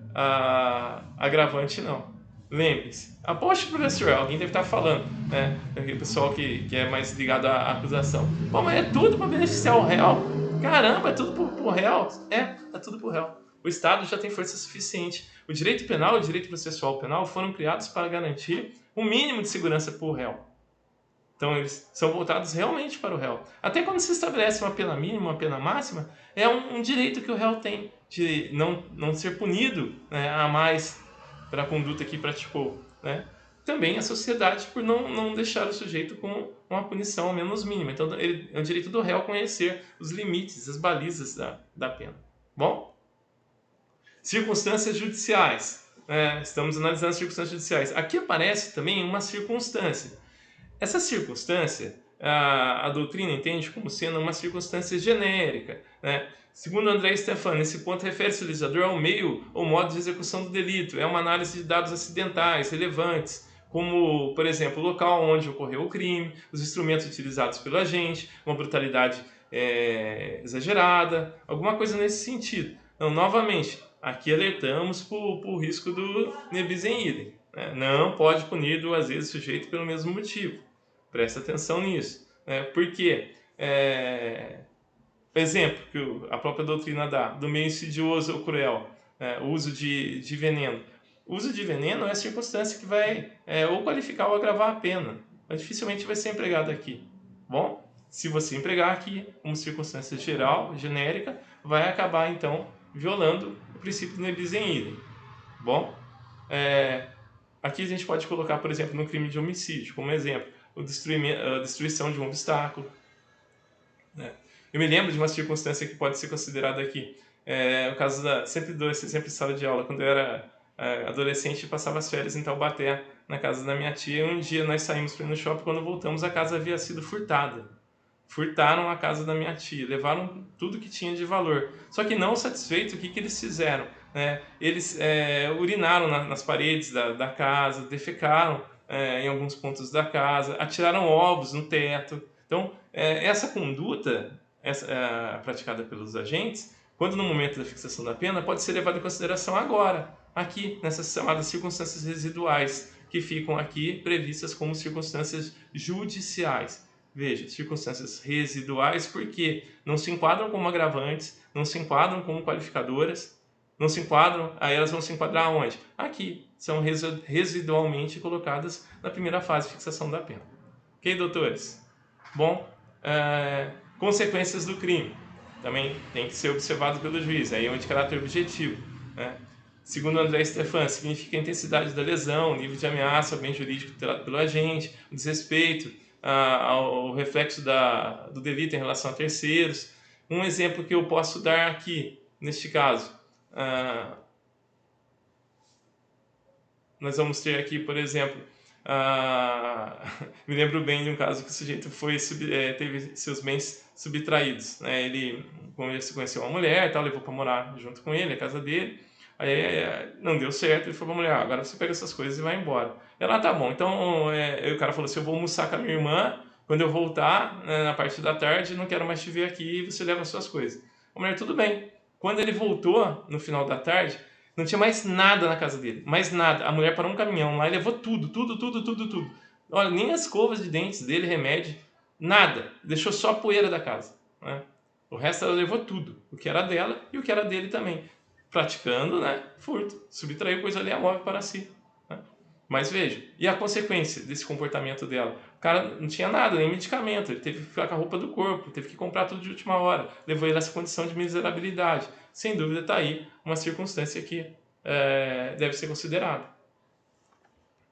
agravante não. Lembre-se. Aposte, professor, alguém deve estar falando, né? Aquele pessoal que é mais ligado à acusação. Bom, mas é tudo para beneficiar o réu. Caramba, é tudo pro réu? É tudo pro réu. O Estado já tem força suficiente. O direito penal e o direito processual penal foram criados para garantir um mínimo de segurança para o réu. Então, eles são voltados realmente para o réu. Até quando se estabelece uma pena mínima, uma pena máxima, é um direito que o réu tem de não ser punido, né, a mais pela conduta que praticou, né? Também a sociedade por não deixar o sujeito com uma punição ao menos mínima. Então, é o direito do réu conhecer os limites, as balizas da pena. Bom? Circunstâncias judiciais. Estamos analisando as circunstâncias judiciais. Aqui aparece também uma circunstância. Essa circunstância, a doutrina entende como sendo uma circunstância genérica, né? Segundo André Stefan, esse ponto refere-se ao legislador ao meio ou modo de execução do delito. É uma análise de dados acidentais, relevantes, como, por exemplo, o local onde ocorreu o crime, os instrumentos utilizados pelo agente, uma brutalidade exagerada, alguma coisa nesse sentido. Então, novamente, aqui alertamos para o risco do ne bis in idem. Não pode punir duas vezes o sujeito pelo mesmo motivo. Presta atenção nisso. Por quê? Exemplo que a própria doutrina dá, do meio insidioso ou cruel, o uso de veneno. O uso de veneno é a circunstância que vai ou qualificar ou agravar a pena, mas dificilmente vai ser empregado aqui. Bom, se você empregar aqui como circunstância geral, genérica, vai acabar então violando o princípio do ne bis in idem. Bom, aqui a gente pode colocar, por exemplo, no crime de homicídio, como exemplo, a destruição de um obstáculo. Eu me lembro de uma circunstância que pode ser considerada aqui. O caso sempre dou esse exemplo em sala de aula. Quando eu era adolescente e passava as férias em Taubaté, na casa da minha tia, um dia nós saímos para ir no shopping, quando voltamos a casa havia sido furtada. furtaram a casa da minha tia, levaram tudo que tinha de valor. Só que não satisfeitos, o que que eles fizeram? Né? Eles urinaram nas paredes da casa, defecaram em alguns pontos da casa, atiraram ovos no teto. Então, essa conduta praticada pelos agentes, quando no momento da fixação da pena, pode ser levada em consideração agora, aqui, nessas chamadas circunstâncias residuais, que ficam aqui previstas como circunstâncias judiciais. Veja, circunstâncias residuais porque não se enquadram como agravantes, não se enquadram como qualificadoras, não se enquadram, aí elas vão se enquadrar onde? Aqui, são residualmente colocadas na primeira fase de fixação da pena. Ok, doutores? Bom, consequências do crime também tem que ser observado pelo juiz, aí é um de caráter objetivo. Né? Segundo André Stefan, significa a intensidade da lesão, o nível de ameaça ao bem jurídico tutelado pelo agente, o desrespeito ao reflexo do delito em relação a terceiros. Um exemplo que eu posso dar aqui, neste caso, nós vamos ter aqui, por exemplo, me lembro bem de um caso que o sujeito teve seus bens subtraídos. Né? Ele conheceu uma mulher, tal, levou para morar junto com ele, a casa dele. Aí não deu certo, ele falou para a mulher, agora você pega essas coisas e vai embora. Ela, tá bom. Então o cara falou assim, eu vou almoçar com a minha irmã, quando eu voltar, na parte da tarde, não quero mais te ver aqui, e você leva as suas coisas. A mulher, tudo bem. Quando ele voltou, no final da tarde, não tinha mais nada na casa dele, mais nada. A mulher parou um caminhão lá e levou tudo. Olha, nem as escovas de dentes dele, remédio, nada. Deixou só a poeira da casa. Né? O resto ela levou tudo, o que era dela e o que era dele também. Praticando, né, furto, subtraiu coisa alheia para si. Né? Mas veja, e a consequência desse comportamento dela? O cara não tinha nada, nem medicamento, ele teve que ficar com a roupa do corpo, teve que comprar tudo de última hora, levou ele a essa condição de miserabilidade. Sem dúvida está aí uma circunstância que deve ser considerada,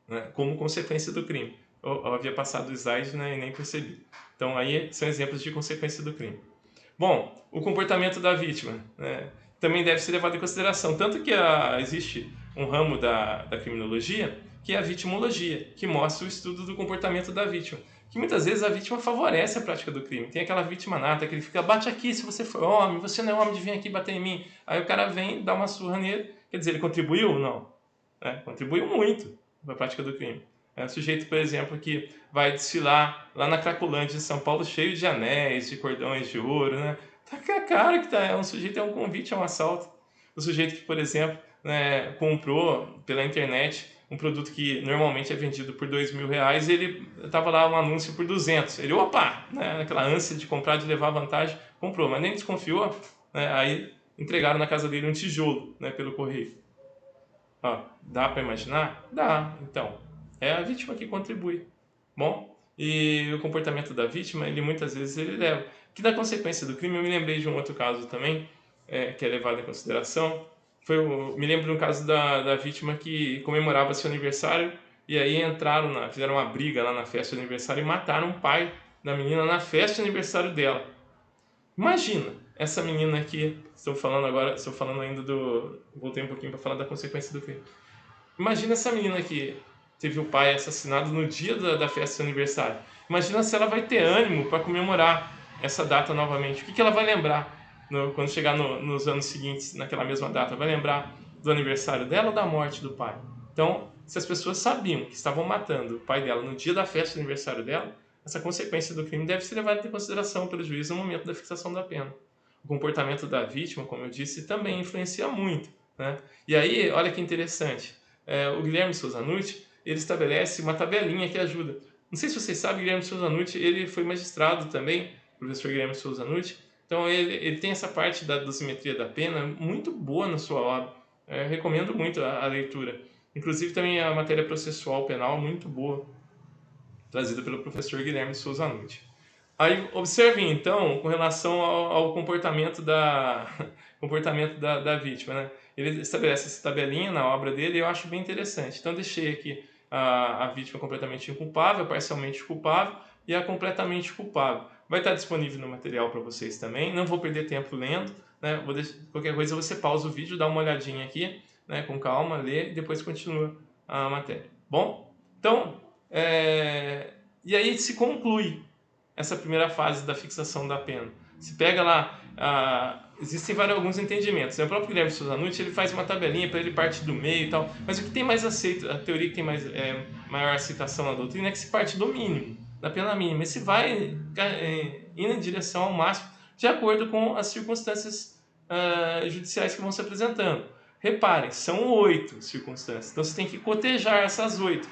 né, como consequência do crime. Eu havia passado o slide, né, e nem percebi. Então aí são exemplos de consequência do crime. Bom, o comportamento da vítima, né, também deve ser levado em consideração. Tanto que existe um ramo da criminologia que é a vitimologia, que mostra o estudo do comportamento da vítima. Que muitas vezes a vítima favorece a prática do crime. Tem aquela vítima nata que ele fica, bate aqui se você for homem, você não é homem de vir aqui bater em mim. Aí o cara vem, dá uma surra nele, quer dizer, ele contribuiu ou não? Contribuiu muito para a prática do crime. É um sujeito, por exemplo, que vai desfilar lá na Cracolândia de São Paulo cheio de anéis, de cordões de ouro, né? Tá com a cara que é um sujeito, é um convite a um assalto. O sujeito que, por exemplo, né, comprou pela internet um produto que normalmente é vendido por R$2.000, ele estava lá um anúncio por 200. Ele, opa, né, naquela ânsia de comprar, de levar vantagem, comprou, mas nem desconfiou, né, aí entregaram na casa dele um tijolo, né, pelo correio. Ó, dá para imaginar? Dá. Então, é a vítima que contribui. Bom, e o comportamento da vítima, ele muitas vezes ele leva. Que da consequência do crime, eu me lembrei de um outro caso também, que é levado em consideração. Me lembro de um caso da vítima que comemorava seu aniversário e aí fizeram uma briga lá na festa de aniversário e mataram o pai da menina na festa de aniversário dela. Imagina, essa menina aqui, estou falando ainda voltei um pouquinho para falar da consequência do crime. Imagina essa menina que teve o pai assassinado no dia da festa de aniversário. Imagina se ela vai ter ânimo para comemorar essa data novamente. O que ela vai lembrar quando chegar nos anos seguintes, naquela mesma data? Vai lembrar do aniversário dela ou da morte do pai? Então, se as pessoas sabiam que estavam matando o pai dela no dia da festa de aniversário dela, essa consequência do crime deve ser levada em consideração pelo juiz no momento da fixação da pena. O comportamento da vítima, como eu disse, também influencia muito. Né? E aí, olha que interessante. O Guilherme Souza Nucci, ele estabelece uma tabelinha que ajuda. Não sei se vocês sabem, Guilherme Souza Nucci, ele foi magistrado também, o professor Guilherme Souza Nucci. Então ele tem essa parte da dosimetria da pena muito boa na sua obra. Recomendo muito a leitura. Inclusive também a matéria processual penal muito boa, trazida pelo professor Guilherme Souza Nucci. Aí observem então com relação ao comportamento comportamento da vítima, né? Ele estabelece essa tabelinha na obra dele e eu acho bem interessante. Então deixei aqui a vítima completamente inculpável, parcialmente culpável e a completamente culpável. Vai estar disponível no material para vocês também. Não vou perder tempo lendo, né? Qualquer coisa você pausa o vídeo, dá uma olhadinha aqui, né? Com calma, lê e depois continua a matéria. Bom, então e aí se conclui essa primeira fase da fixação da pena. Se pega lá, existem alguns entendimentos. O próprio Guilherme Souza Nucci, ele faz uma tabelinha para ele partir do meio e tal, mas o que tem mais aceito, a teoria que tem maior aceitação na doutrina é que se parte do mínimo, da pena mínima, e se vai indo em direção ao máximo, de acordo com as circunstâncias judiciais que vão se apresentando. Reparem, são 8 circunstâncias, então você tem que cotejar essas 8.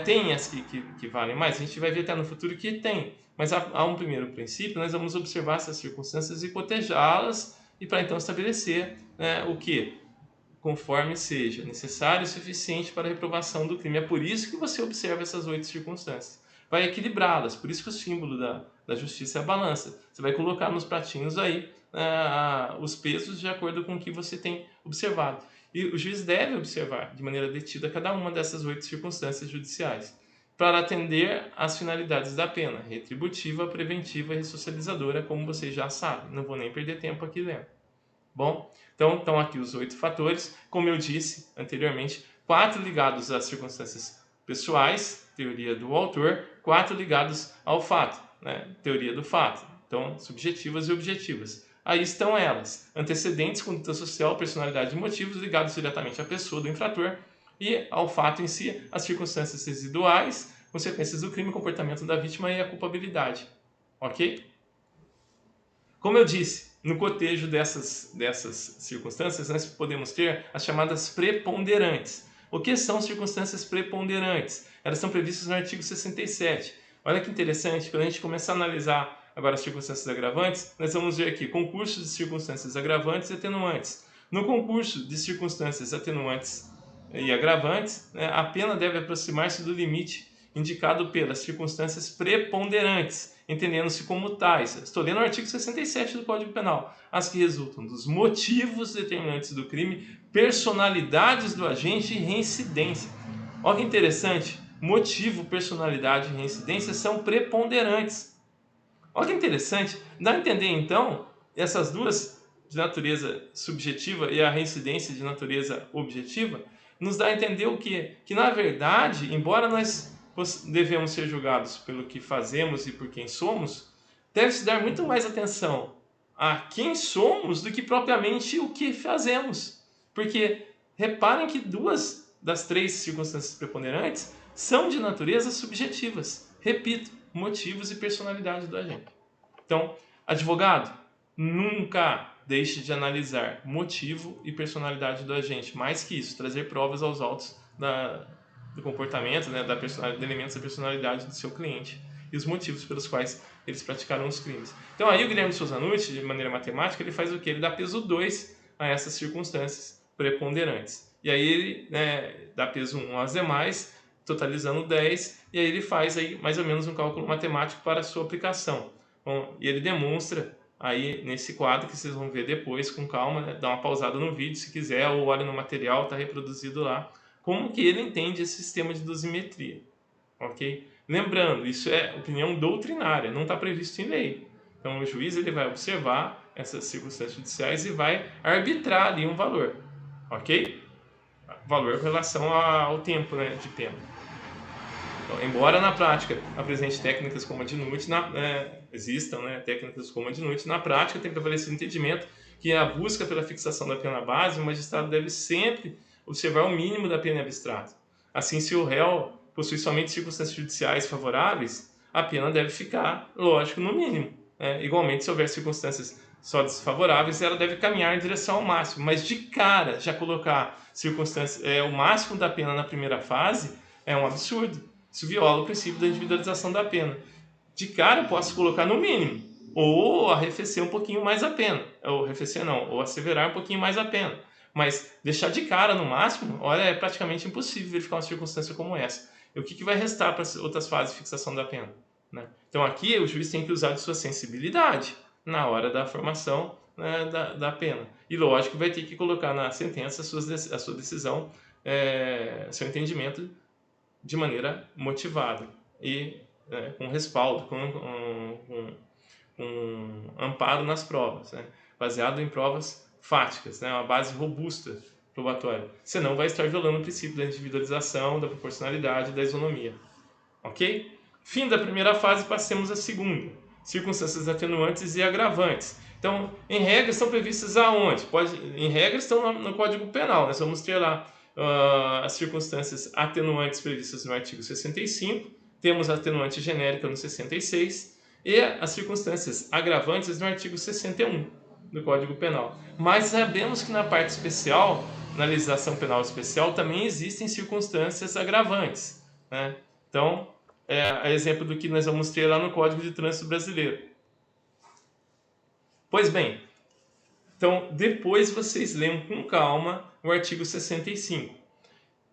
Tem as que valem mais, a gente vai ver até no futuro que tem, mas há um primeiro princípio, nós vamos observar essas circunstâncias e cotejá-las, e para então estabelecer o que? Conforme seja necessário e suficiente para a reprovação do crime. É por isso que você observa essas 8 circunstâncias. Vai equilibrá-las, por isso que o símbolo da justiça é a balança. Você vai colocar nos pratinhos aí os pesos de acordo com o que você tem observado. E o juiz deve observar de maneira detida cada uma dessas 8 circunstâncias judiciais, para atender às finalidades da pena, retributiva, preventiva e ressocializadora, como vocês já sabem. Não vou nem perder tempo aqui lendo. Bom, então estão aqui os 8 fatores, como eu disse anteriormente, 4 ligados às circunstâncias pessoais, teoria do autor, 4 ligados ao fato, teoria do fato, então subjetivas e objetivas. Aí estão elas: antecedentes, conduta social, personalidade e motivos ligados diretamente à pessoa do infrator e ao fato em si, as circunstâncias residuais, consequências do crime, comportamento da vítima e a culpabilidade. Ok? Como eu disse, no cotejo dessas circunstâncias, nós podemos ter as chamadas preponderantes. O que são circunstâncias preponderantes? Elas são previstas no artigo 67. Olha que interessante, quando a gente começar a analisar agora as circunstâncias agravantes, nós vamos ver aqui concurso de circunstâncias agravantes e atenuantes. No concurso de circunstâncias atenuantes e agravantes, a pena deve aproximar-se do limite indicado pelas circunstâncias preponderantes, entendendo-se como tais. Estou lendo o artigo 67 do Código Penal. As que resultam dos motivos determinantes do crime, personalidades do agente e reincidência. Olha que interessante. Motivo, personalidade e reincidência são preponderantes. Olha que interessante. Dá a entender, então, essas duas de natureza subjetiva e a reincidência de natureza objetiva, nos dá a entender o quê? Que, na verdade, embora nós devemos ser julgados pelo que fazemos e por quem somos, deve-se dar muito mais atenção a quem somos do que propriamente o que fazemos. Porque reparem que 2 das 3 circunstâncias preponderantes são de natureza subjetivas. Repito, motivos e personalidade do agente. Então, advogado, nunca deixe de analisar motivo e personalidade do agente. Mais que isso, trazer provas aos autos do comportamento, de elementos da personalidade do seu cliente e os motivos pelos quais eles praticaram os crimes. Então aí o Guilherme Souza Nucci, de maneira matemática, ele faz o quê? Ele dá peso 2 a essas circunstâncias preponderantes. E aí ele dá peso 1 às demais, totalizando 10, e aí ele faz aí mais ou menos um cálculo matemático para a sua aplicação. Bom, e ele demonstra aí nesse quadro, que vocês vão ver depois com calma, dá uma pausada no vídeo se quiser, ou olha no material, está reproduzido lá, como que ele entende esse sistema de dosimetria, ok? Lembrando, isso é opinião doutrinária, não está previsto em lei. Então o juiz ele vai observar essas circunstâncias judiciais e vai arbitrar ali um valor, ok? Valor em relação ao tempo de pena. Então, embora na prática apresente técnicas como a de Nucci, existam técnicas como a de Nucci, na prática tem prevalecido o entendimento que a busca pela fixação da pena base, o magistrado deve sempre observar o mínimo da pena abstrata. Assim, se o réu possui somente circunstâncias judiciais favoráveis, a pena deve ficar, lógico, no mínimo. Igualmente, se houver circunstâncias só desfavoráveis, ela deve caminhar em direção ao máximo. Mas de cara, já colocar o máximo da pena na primeira fase é um absurdo. Isso viola o princípio da individualização da pena. De cara, eu posso colocar no mínimo, ou arrefecer um pouquinho mais a pena. Ou arrefecer não, ou asseverar um pouquinho mais a pena. Mas deixar de cara no máximo, olha, é praticamente impossível verificar uma circunstância como essa. E o que vai restar para as outras fases de fixação da pena? Então aqui o juiz tem que usar de sua sensibilidade na hora da formação da pena. E lógico, vai ter que colocar na sentença a sua decisão, seu entendimento de maneira motivada e com respaldo, com amparo nas provas, baseado em provas fáticas, uma base robusta probatória. Senão vai estar violando o princípio da individualização, da proporcionalidade e da isonomia. Ok? Fim da primeira fase, passemos à segunda. Circunstâncias atenuantes e agravantes. Então, em regra, estão previstas aonde? Em regra, estão no Código Penal. Nós vamos ter lá as circunstâncias atenuantes previstas no artigo 65, temos a atenuante genérica no 66 e as circunstâncias agravantes no artigo 61 do Código Penal. Mas sabemos que na parte especial, na legislação penal especial, também existem circunstâncias agravantes, né? Então, é exemplo do que nós vamos ter lá no Código de Trânsito Brasileiro. Pois bem, então depois vocês leiam com calma o artigo 65.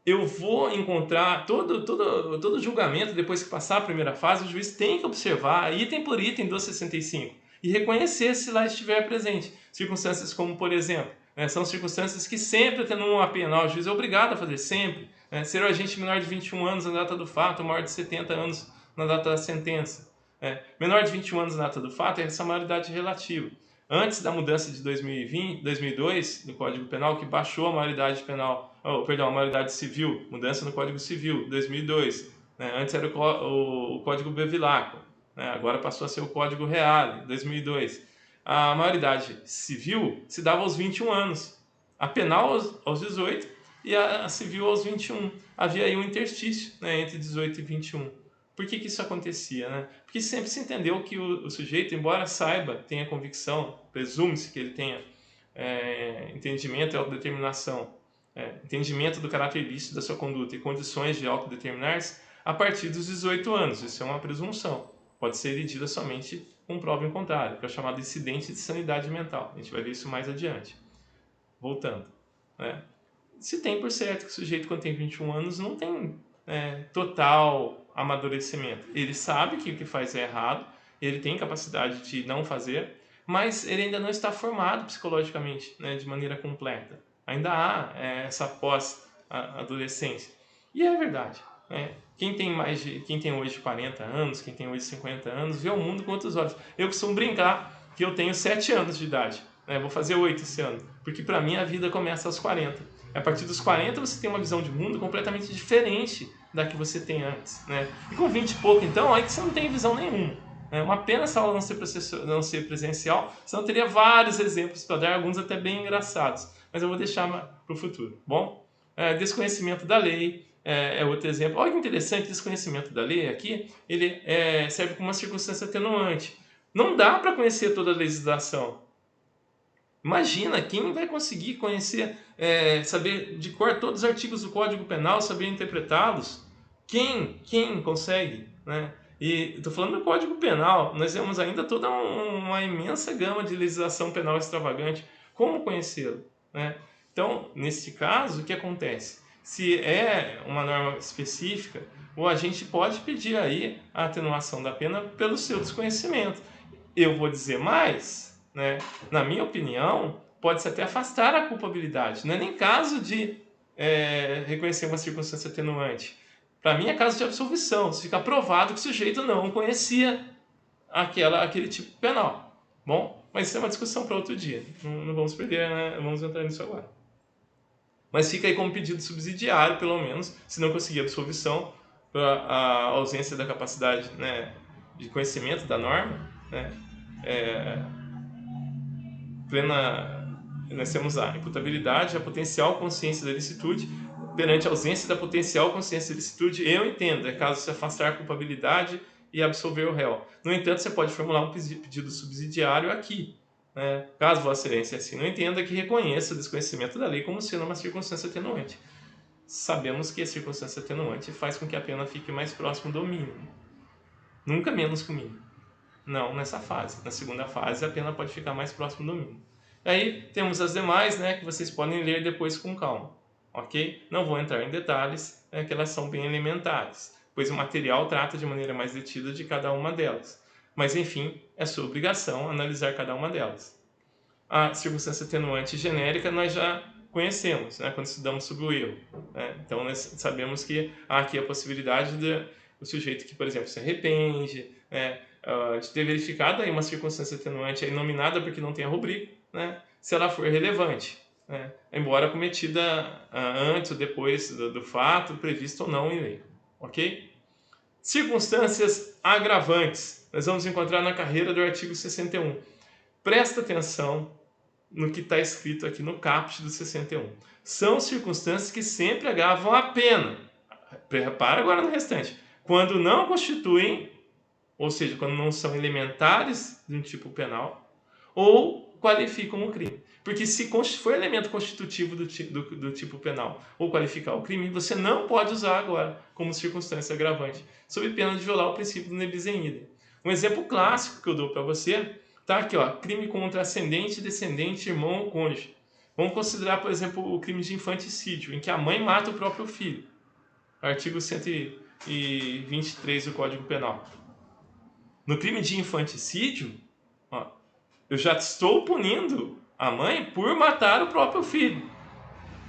Eu vou encontrar todo julgamento, depois que passar a primeira fase, o juiz tem que observar item por item do 65 e reconhecer se lá estiver presente. Circunstâncias como, por exemplo, são circunstâncias que sempre atenuam a pena. O juiz é obrigado a fazer sempre. Ser o agente menor de 21 anos na data do fato, ou maior de 70 anos na data da sentença. Menor de 21 anos na data do fato é essa maioridade relativa. Antes da mudança de 2002 do Código Penal, que baixou a maioridade penal, a maioridade civil, mudança no Código Civil, 2002. Antes era o Código Bevilacqua, agora passou a ser o Código Reale, 2002. A maioridade civil se dava aos 21 anos, a penal aos 18 e a civil aos 21. Havia aí um interstício, entre 18 e 21. Por que isso acontecia, né? Porque sempre se entendeu que o sujeito, embora saiba, tenha convicção, presume-se que ele tenha entendimento e autodeterminação, entendimento do caráter ilícito da sua conduta e condições de autodeterminar-se a partir dos 18 anos. Isso é uma presunção. Pode ser elegida somente com prova em contrário, que é o chamado incidente de sanidade mental. A gente vai ver isso mais adiante. Voltando. Se tem por certo que o sujeito, quando tem 21 anos, não tem total amadurecimento. Ele sabe que o que faz é errado, ele tem capacidade de não fazer, mas ele ainda não está formado psicologicamente, de maneira completa. Ainda há essa pós-adolescência. E é verdade. Quem tem hoje 40 anos, quem tem hoje 50 anos, vê o mundo com outros olhos. Eu costumo brincar que eu tenho 7 anos de idade. Vou fazer 8 esse ano. Porque para mim a vida começa aos 40. A partir dos 40 você tem uma visão de mundo completamente diferente da que você tem antes. E com 20 e pouco, então, aí que você não tem visão nenhuma. Uma pena essa aula não ser presencial, senão eu teria vários exemplos para dar, alguns até bem engraçados. Mas eu vou deixar para o futuro. Bom, desconhecimento da lei é outro exemplo. Olha que interessante, desconhecimento da lei aqui, ele serve como uma circunstância atenuante. Não dá para conhecer toda a legislação. Imagina, quem vai conseguir conhecer, saber de cor todos os artigos do Código Penal, saber interpretá-los? Quem consegue? E estou falando do Código Penal, nós temos ainda toda uma imensa gama de legislação penal extravagante. Como conhecê-lo? Então, nesse caso, o que acontece? Se é uma norma específica, o agente pode pedir aí a atenuação da pena pelo seu desconhecimento. Eu vou dizer mais, na minha opinião, pode-se até afastar a culpabilidade. Não é nem caso de reconhecer uma circunstância atenuante. Para mim é caso de absolvição, se fica provado que o sujeito não conhecia aquele tipo penal. Bom, mas isso é uma discussão para outro dia. Não vamos perder, vamos entrar nisso agora. Mas fica aí como pedido subsidiário, pelo menos, se não conseguir absolvição, a ausência da capacidade de conhecimento da norma, nós temos a imputabilidade, a potencial consciência da ilicitude. Perante a ausência da potencial consciência da ilicitude, eu entendo, é caso se afastar a culpabilidade e absolver o réu. No entanto, você pode formular um pedido subsidiário aqui, caso Vossa Excelência assim não entenda, que reconheça o desconhecimento da lei como sendo uma circunstância atenuante. Sabemos que a circunstância atenuante faz com que a pena fique mais próximo do mínimo, nunca menos que o mínimo. Não nessa fase. Na segunda fase, a pena pode ficar mais próximo do mínimo. Aí temos as demais, que vocês podem ler depois com calma. Ok? Não vou entrar em detalhes, que elas são bem elementares, pois o material trata de maneira mais detida de cada uma delas. Mas, enfim, é sua obrigação analisar cada uma delas. A circunstância atenuante genérica nós já conhecemos, quando estudamos sobre o erro. Então, nós sabemos que há aqui a possibilidade do sujeito que, por exemplo, se arrepende, de ter verificado aí uma circunstância atenuante aí nominada porque não tem a rubrica, se ela for relevante, embora cometida antes ou depois do fato, previsto ou não em lei. Ok? Circunstâncias agravantes. Nós vamos encontrar na carreira do artigo 61. Presta atenção no que está escrito aqui no caput do 61. São circunstâncias que sempre agravam a pena. Repara agora no restante. Quando não constituem, ou seja, quando não são elementares de um tipo penal, ou qualificam o crime. Porque se for elemento constitutivo do tipo penal ou qualificar o crime, você não pode usar agora como circunstância agravante, sob pena de violar o princípio do ne bis in idem. Um exemplo clássico que eu dou para você está aqui, ó, crime contra ascendente, descendente, irmão ou cônjuge. Vamos considerar, por exemplo, o crime de infanticídio, em que a mãe mata o próprio filho. Artigo 123 do Código Penal. No crime de infanticídio, ó, eu já estou punindo a mãe por matar o próprio filho.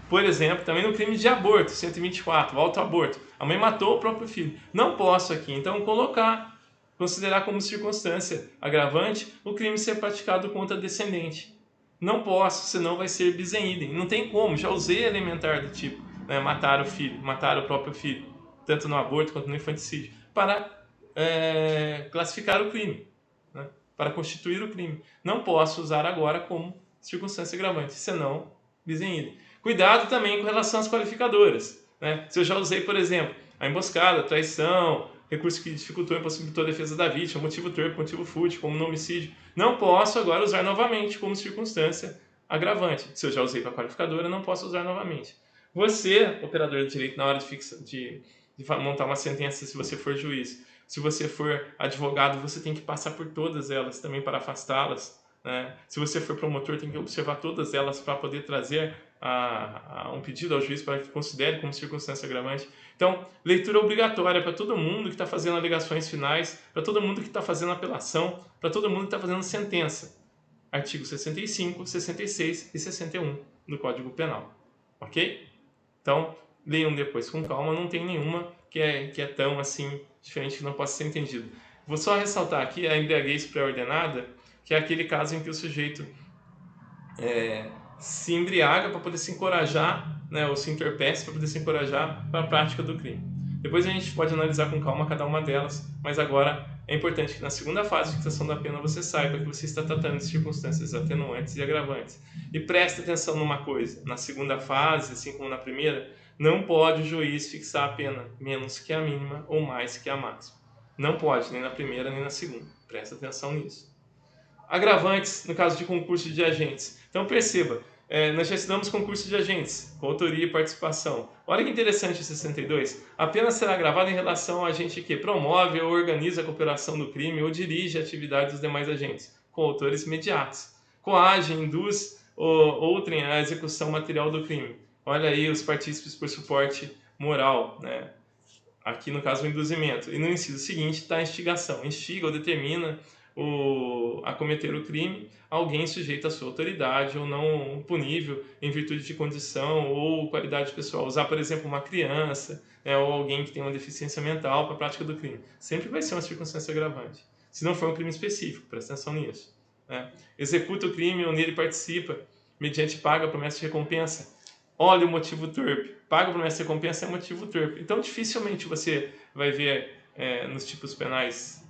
Por exemplo, também no crime de aborto, 124, o autoaborto. A mãe matou o próprio filho. Não posso aqui, então, considerar como circunstância agravante o crime ser praticado contra descendente. Não posso, senão vai ser bis in idem. Não tem como, já usei elementar do tipo, né, matar o filho, matar o próprio filho, tanto no aborto quanto no infanticídio, para classificar o crime, né, para constituir o crime. Não posso usar agora como circunstância agravante, senão bis in idem. Cuidado também com relação às qualificadoras, né? Se eu já usei, por exemplo, a emboscada, a traição, recurso que dificultou e impossibilitou a defesa da vítima, motivo torpe, motivo fútil, como no homicídio, não posso agora usar novamente como circunstância agravante. Se eu já usei para qualificadora, não posso usar novamente. Você, operador de direito, na hora de montar uma sentença, se você for juiz, se você for advogado, você tem que passar por todas elas também para afastá-las, né? Se você for promotor, tem que observar todas elas para poder trazer um pedido ao juiz para que considere como circunstância agravante. Então, leitura obrigatória para todo mundo que está fazendo alegações finais, para todo mundo que está fazendo apelação, para todo mundo que está fazendo sentença. Artigo 65, 66 e 61 do Código Penal. Ok? Então, leiam depois com calma, não tem nenhuma que é tão assim diferente que não possa ser entendido. Vou só ressaltar aqui a embriaguez pré-ordenada, que é aquele caso em que o sujeito se embriaga para poder se encorajar, né, ou se entorpece para poder se encorajar para a prática do crime. Depois a gente pode analisar com calma cada uma delas, mas agora é importante que na segunda fase de fixação da pena você saiba que você está tratando de circunstâncias atenuantes e agravantes. E preste atenção numa coisa, na segunda fase, assim como na primeira, não pode o juiz fixar a pena menos que a mínima ou mais que a máxima. Não pode, nem na primeira nem na segunda. Presta atenção nisso. Agravantes no caso de concurso de agentes. Então perceba, nós já estudamos concurso de agentes, com autoria e participação. Olha que interessante o 62. A pena será agravada em relação ao agente que promove ou organiza a cooperação do crime ou dirige a atividade dos demais agentes, com autores imediatos. Coage, induz outrem à execução material do crime. Olha aí os partícipes por suporte moral, né? Aqui no caso o induzimento. E no inciso seguinte está a instigação. Instiga ou determina a cometer o crime alguém sujeito à sua autoridade ou não punível em virtude de condição ou qualidade pessoal. Usar, por exemplo, uma criança, né, ou alguém que tem uma deficiência mental para a prática do crime. Sempre vai ser uma circunstância agravante. Se não for um crime específico, presta atenção nisso, né? Executa o crime ou nele participa mediante paga, promessa de recompensa. Olha o motivo torpe. Paga, promessa de recompensa é motivo torpe. Então, dificilmente você vai ver nos tipos penais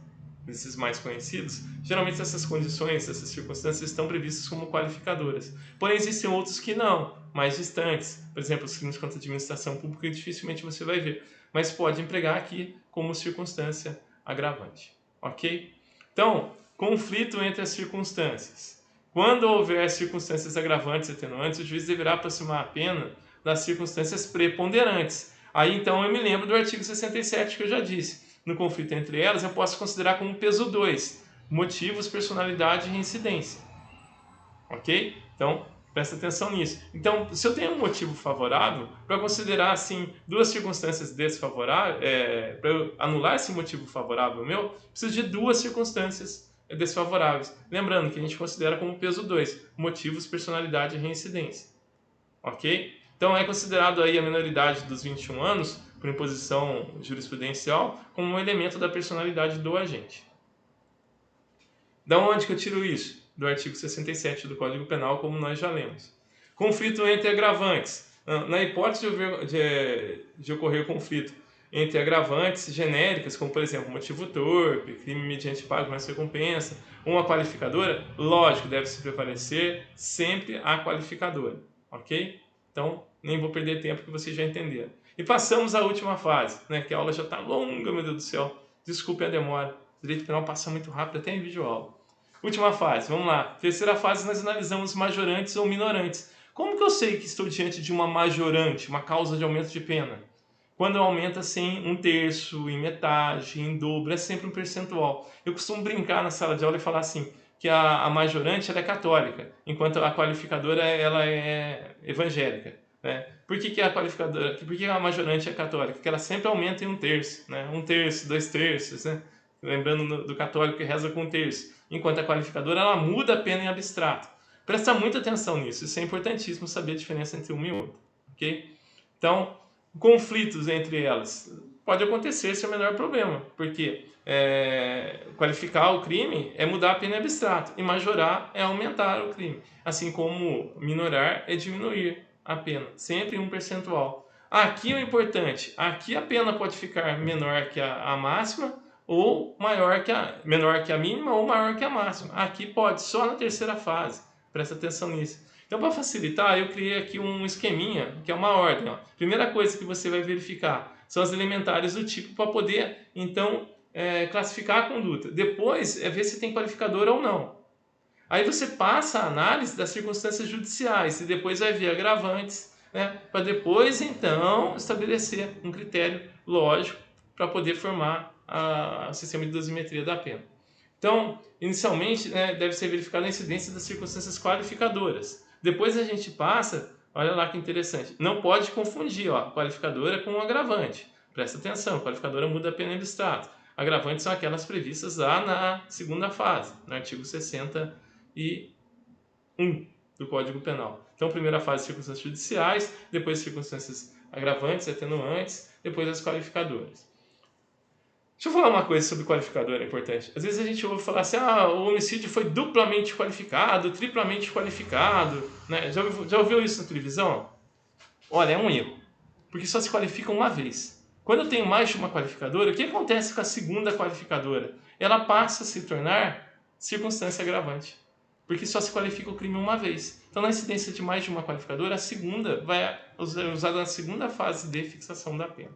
desses mais conhecidos, geralmente essas condições, essas circunstâncias estão previstas como qualificadoras. Porém, existem outros que não, mais distantes. Por exemplo, os crimes contra a administração pública, dificilmente você vai ver. Mas pode empregar aqui como circunstância agravante. Ok? Então, conflito entre as circunstâncias. Quando houver circunstâncias agravantes e atenuantes, o juiz deverá aproximar a pena das circunstâncias preponderantes. Aí, então, eu me lembro do artigo 67 que eu já disse. No conflito entre elas, eu posso considerar como peso 2, motivos, personalidade e reincidência. Ok? Então, presta atenção nisso. Então, se eu tenho um motivo favorável, para considerar, assim, duas circunstâncias desfavoráveis, para eu anular esse motivo favorável meu, preciso de duas circunstâncias desfavoráveis. Lembrando que a gente considera como peso 2, motivos, personalidade e reincidência. Ok? Então, é considerado aí a minoridade dos 21 anos, por imposição jurisprudencial, como um elemento da personalidade do agente. Da onde que eu tiro isso? Do artigo 67 do Código Penal, como nós já lemos. Conflito entre agravantes. Na hipótese de ocorrer conflito entre agravantes genéricas, como por exemplo motivo torpe, crime mediante pago mais recompensa, uma qualificadora, lógico, deve se prevalecer sempre a qualificadora, ok? Então, nem vou perder tempo que vocês já entenderam. E passamos à última fase, né, que a aula já está longa, meu Deus do céu. Desculpe a demora. O direito penal passa muito rápido, até em videoaula. Última fase, vamos lá. Terceira fase, nós analisamos majorantes ou minorantes. Como que eu sei que estou diante de uma majorante, uma causa de aumento de pena? Quando aumenta assim um terço, em metade, em dobro, é sempre um percentual. Eu costumo brincar na sala de aula e falar assim, que a majorante ela é católica, enquanto a qualificadora ela é evangélica. Né? Por que a qualificadora, por que a majorante é católica? Porque ela sempre aumenta em um terço, né? Um terço, 2 terços, né? Lembrando do católico que reza com um terço. Enquanto a qualificadora ela muda a pena em abstrato. Presta muita atenção nisso, isso é importantíssimo saber a diferença entre uma e outra. Ok? Então, conflitos entre elas pode acontecer, esse é o menor problema, porque qualificar o crime é mudar a pena em abstrato e majorar é aumentar o crime, assim como minorar é diminuir a pena, sempre em um percentual. Aqui o importante, aqui a pena pode ficar menor que a máxima ou menor que a mínima ou maior que a máxima. Aqui pode, só na terceira fase, presta atenção nisso. Então, para facilitar, eu criei aqui um esqueminha, que é uma ordem. Ó. Primeira coisa que você vai verificar são as elementares do tipo para poder, então, classificar a conduta. Depois, ver se tem qualificador ou não. Aí você passa a análise das circunstâncias judiciais e depois vai ver agravantes, né, para depois, então, estabelecer um critério lógico para poder formar o sistema de dosimetria da pena. Então, inicialmente, né, deve ser verificada a incidência das circunstâncias qualificadoras. Depois a gente passa, olha lá que interessante, não pode confundir qualificadora com agravante. Presta atenção, qualificadora muda a pena em abstrato. Agravantes são aquelas previstas lá na segunda fase, no artigo 61 do Código Penal. Então, primeira fase, circunstâncias judiciais, depois circunstâncias agravantes, atenuantes, depois as qualificadoras. Deixa eu falar uma coisa sobre qualificador, é importante. Às vezes a gente ouve falar assim, o homicídio foi duplamente qualificado, triplamente qualificado. Né? Já ouviu isso na televisão? Olha, é um erro. Porque só se qualifica uma vez. Quando eu tenho mais de uma qualificadora, o que acontece com a segunda qualificadora? Ela passa a se tornar circunstância agravante. Porque só se qualifica o crime uma vez. Então, na incidência de mais de uma qualificadora, a segunda vai ser usada na segunda fase de fixação da pena.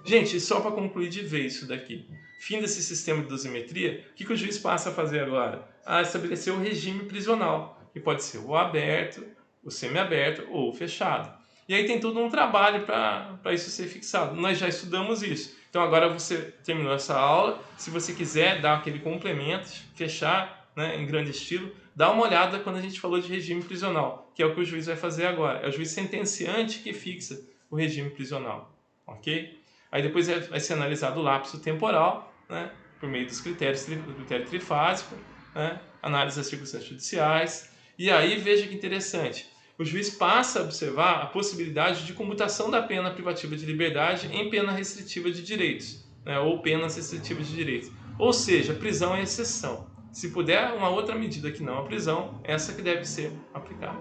Gente, só para concluir de vez isso daqui. Fim desse sistema de dosimetria, o que o juiz passa a fazer agora? A estabelecer o regime prisional, que pode ser o aberto, o semiaberto ou o fechado. E aí tem todo um trabalho para isso ser fixado. Nós já estudamos isso. Então agora você terminou essa aula. Se você quiser dar aquele complemento, fechar, né, em grande estilo, dá uma olhada quando a gente falou de regime prisional, que é o que o juiz vai fazer agora. É o juiz sentenciante que fixa o regime prisional. Ok? Aí depois vai ser analisado o lapso temporal, né, por meio dos critérios, do critério trifásico, né, análise das circunstâncias judiciais. E aí veja que interessante, o juiz passa a observar a possibilidade de comutação da pena privativa de liberdade em pena restritiva de direitos, né, ou penas restritivas de direitos. Ou seja, prisão é exceção. Se puder uma outra medida que não a prisão, essa que deve ser aplicada.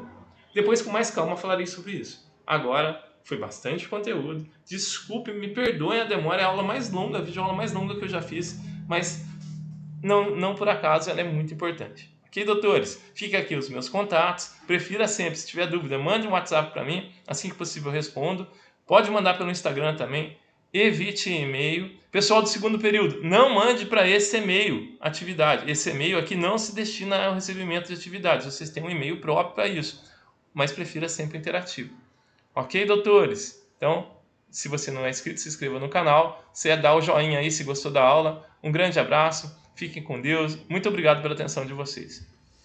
Depois, com mais calma, falarei sobre isso. Agora, foi bastante conteúdo. Desculpe, me perdoem a demora, é a aula mais longa, a videoaula mais longa que eu já fiz, mas não por acaso ela é muito importante. Ok, doutores? Fica aqui os meus contatos. Prefira sempre, se tiver dúvida, mande um WhatsApp para mim, assim que possível eu respondo. Pode mandar pelo Instagram também. Evite e-mail. Pessoal do segundo período, não mande para esse e-mail atividade. Esse e-mail aqui não se destina ao recebimento de atividades. Vocês têm um e-mail próprio para isso, mas prefira sempre interativo. Ok, doutores? Então, se você não é inscrito, se inscreva no canal. Você dá o joinha aí se gostou da aula. Um grande abraço. Fiquem com Deus. Muito obrigado pela atenção de vocês.